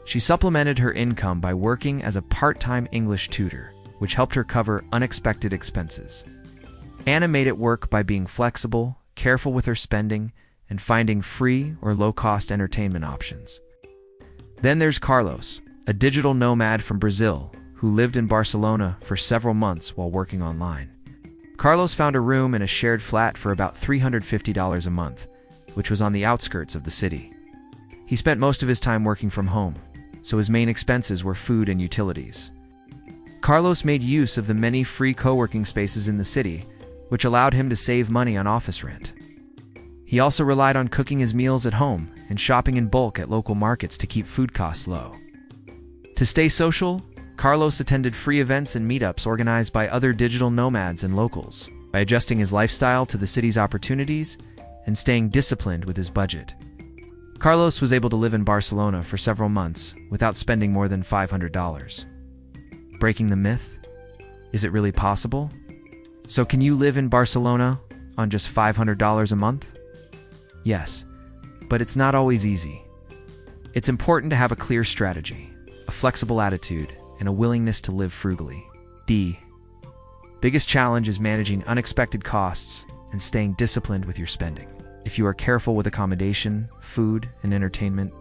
She supplemented her income by working as a part-time English tutor, which helped her cover unexpected expenses. Anna made it work by being flexible, careful with her spending, and finding free or low-cost entertainment options. Then there's Carlos, a digital nomad from Brazil who lived in Barcelona for several months while working online. Carlos found a room in a shared flat for about $350 a month, which was on the outskirts of the city. He spent most of his time working from home, so his main expenses were food and utilities. Carlos made use of the many free co-working spaces in the city, which allowed him to save money on office rent. He also relied on cooking his meals at home and shopping in bulk at local markets to keep food costs low. To stay social, Carlos attended free events and meetups organized by other digital nomads and locals. By adjusting his lifestyle to the city's opportunities and staying disciplined with his budget, Carlos was able to live in Barcelona for several months without spending more than $500. Breaking the myth? Is it really possible? So can you live in Barcelona on just $500 a month? Yes, but it's not always easy. It's important to have a clear strategy, a flexible attitude, and a willingness to live frugally. The biggest challenge is managing unexpected costs and staying disciplined with your spending. If you are careful with accommodation, food, and entertainment,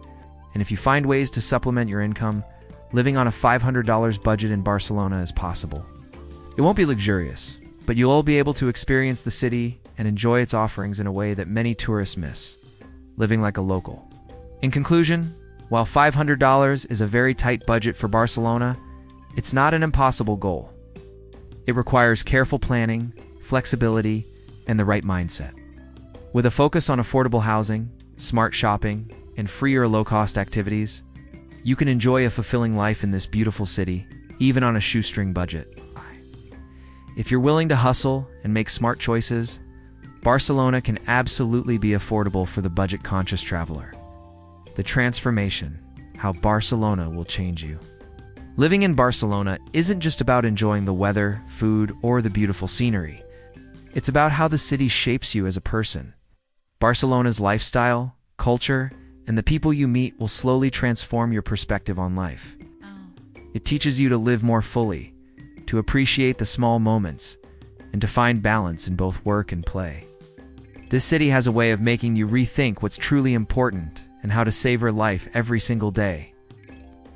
and if you find ways to supplement your income, living on a $500 budget in Barcelona is possible. It won't be luxurious, but you'll all be able to experience the city and enjoy its offerings in a way that many tourists miss, living like a local. In conclusion, while $500 is a very tight budget for Barcelona, it's not an impossible goal. It requires careful planning, flexibility, and the right mindset. With a focus on affordable housing, smart shopping, and free or low-cost activities, you can enjoy a fulfilling life in this beautiful city, even on a shoestring budget. If you're willing to hustle and make smart choices, Barcelona can absolutely be affordable for the budget-conscious traveler. The transformation, how Barcelona will change you. Living in Barcelona isn't just about enjoying the weather, food, or the beautiful scenery. It's about how the city shapes you as a person. Barcelona's lifestyle, culture, and the people you meet will slowly transform your perspective on life. It teaches you to live more fully, to appreciate the small moments, and to find balance in both work and play. This city has a way of making you rethink what's truly important and how to savor life every single day.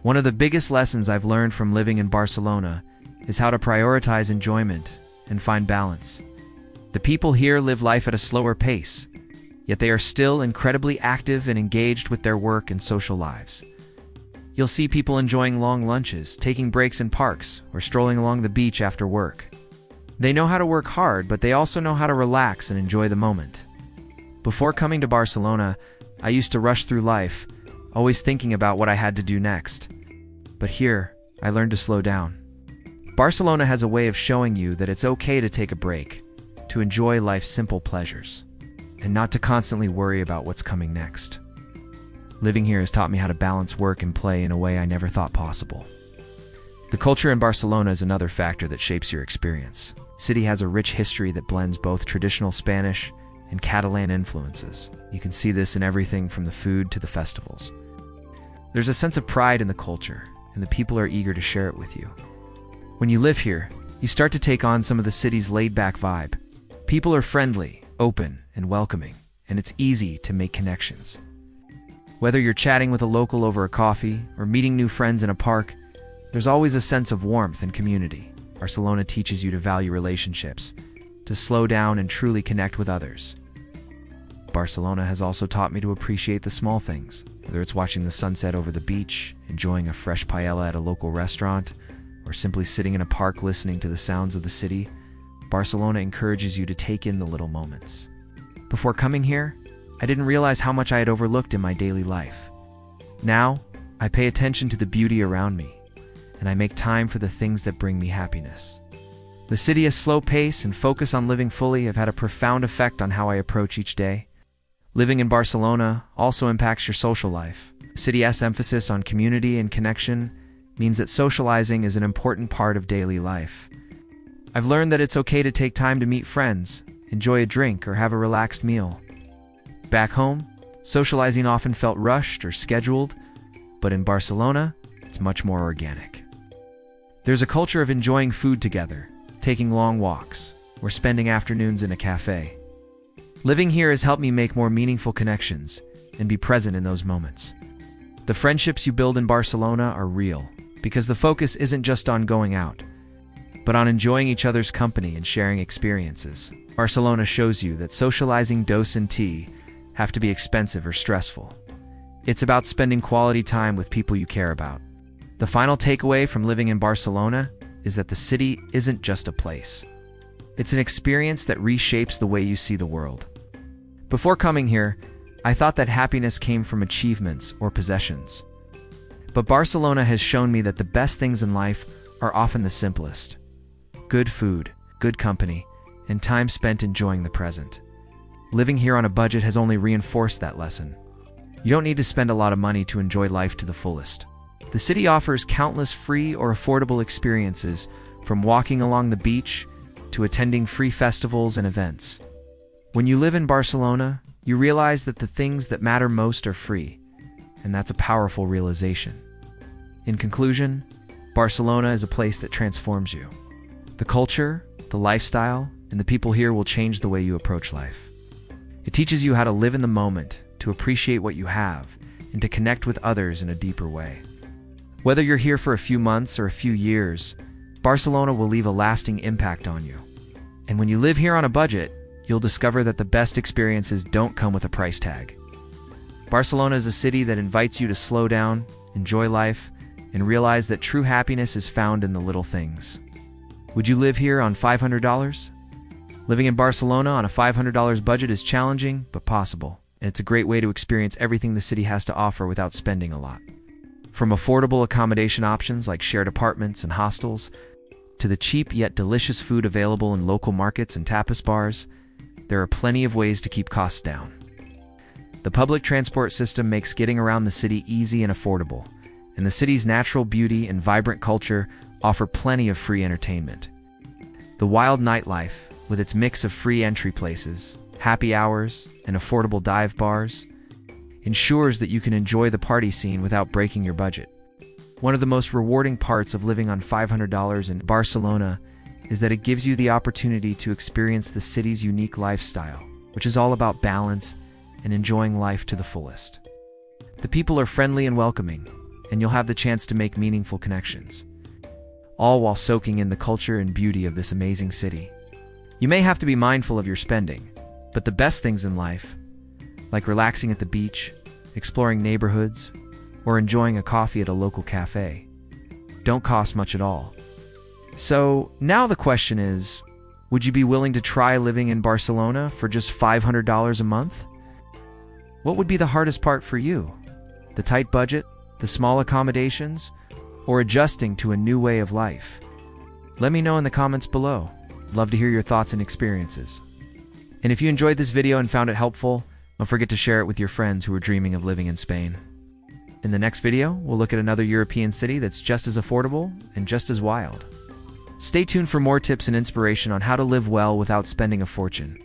One of the biggest lessons I've learned from living in Barcelona is how to prioritize enjoyment and find balance. The people here live life at a slower pace, yet they are still incredibly active and engaged with their work and social lives. You'll see people enjoying long lunches, taking breaks in parks, or strolling along the beach after work. They know how to work hard, but they also know how to relax and enjoy the moment. Before coming to Barcelona, I used to rush through life, always thinking about what I had to do next. But here, I learned to slow down. Barcelona has a way of showing you that it's okay to take a break, to enjoy life's simple pleasures, and not to constantly worry about what's coming next. Living here has taught me how to balance work and play in a way I never thought possible. The culture in Barcelona is another factor that shapes your experience. The city has a rich history that blends both traditional Spanish and Catalan influences. You can see this in everything from the food to the festivals. There's a sense of pride in the culture, and the people are eager to share it with you. When you live here, you start to take on some of the city's laid-back vibe. People are friendly, open, and welcoming, and it's easy to make connections. Whether you're chatting with a local over a coffee or meeting new friends in a park, there's always a sense of warmth and community. Barcelona teaches you to value relationships, to slow down and truly connect with others. Barcelona has also taught me to appreciate the small things, whether it's watching the sunset over the beach, enjoying a fresh paella at a local restaurant, or simply sitting in a park listening to the sounds of the city. Barcelona encourages you to take in the little moments. Before coming here, I didn't realize how much I had overlooked in my daily life. Now, I pay attention to the beauty around me, and I make time for the things that bring me happiness. The city's slow pace and focus on living fully have had a profound effect on how I approach each day. Living in Barcelona also impacts your social life. The city's emphasis on community and connection means that socializing is an important part of daily life. I've learned that it's okay to take time to meet friends, enjoy a drink, or have a relaxed meal. Back home, socializing often felt rushed or scheduled, but in Barcelona, it's much more organic. There's a culture of enjoying food together, taking long walks, or spending afternoons in a cafe. Living here has helped me make more meaningful connections and be present in those moments. The friendships you build in Barcelona are real, because the focus isn't just on going out, but on enjoying each other's company and sharing experiences. Barcelona shows you that socializing dos and tea have to be expensive or stressful. It's about spending quality time with people you care about. The final takeaway from living in Barcelona is that the city isn't just a place. It's an experience that reshapes the way you see the world. Before coming here, I thought that happiness came from achievements or possessions. But Barcelona has shown me that the best things in life are often the simplest. Good food, good company, and time spent enjoying the present. Living here on a budget has only reinforced that lesson. You don't need to spend a lot of money to enjoy life to the fullest. The city offers countless free or affordable experiences, from walking along the beach to attending free festivals and events. When you live in Barcelona, you realize that the things that matter most are free, and that's a powerful realization. In conclusion, Barcelona is a place that transforms you. The culture, the lifestyle, and the people here will change the way you approach life. It teaches you how to live in the moment, to appreciate what you have, and to connect with others in a deeper way. Whether you're here for a few months or a few years, Barcelona will leave a lasting impact on you. And when you live here on a budget, you'll discover that the best experiences don't come with a price tag. Barcelona is a city that invites you to slow down, enjoy life, and realize that true happiness is found in the little things. Would you live here on $500? Living in Barcelona on a $500 budget is challenging, but possible, and it's a great way to experience everything the city has to offer without spending a lot. From affordable accommodation options like shared apartments and hostels, to the cheap yet delicious food available in local markets and tapas bars, there are plenty of ways to keep costs down. The public transport system makes getting around the city easy and affordable, and the city's natural beauty and vibrant culture offer plenty of free entertainment. The wild nightlife, with its mix of free entry places, happy hours, and affordable dive bars, ensures that you can enjoy the party scene without breaking your budget. One of the most rewarding parts of living on $500 in Barcelona is that it gives you the opportunity to experience the city's unique lifestyle, which is all about balance and enjoying life to the fullest. The people are friendly and welcoming, and you'll have the chance to make meaningful connections, all while soaking in the culture and beauty of this amazing city. You may have to be mindful of your spending, but the best things in life, like relaxing at the beach, exploring neighborhoods, or enjoying a coffee at a local cafe, don't cost much at all. So now the question is, would you be willing to try living in Barcelona for just $500 a month? What would be the hardest part for you? The tight budget, the small accommodations, or adjusting to a new way of life? Let me know in the comments below. Love to hear your thoughts and experiences. And if you enjoyed this video and found it helpful, don't forget to share it with your friends who are dreaming of living in Spain. In the next video, we'll look at another European city that's just as affordable and just as wild. Stay tuned for more tips and inspiration on how to live well without spending a fortune.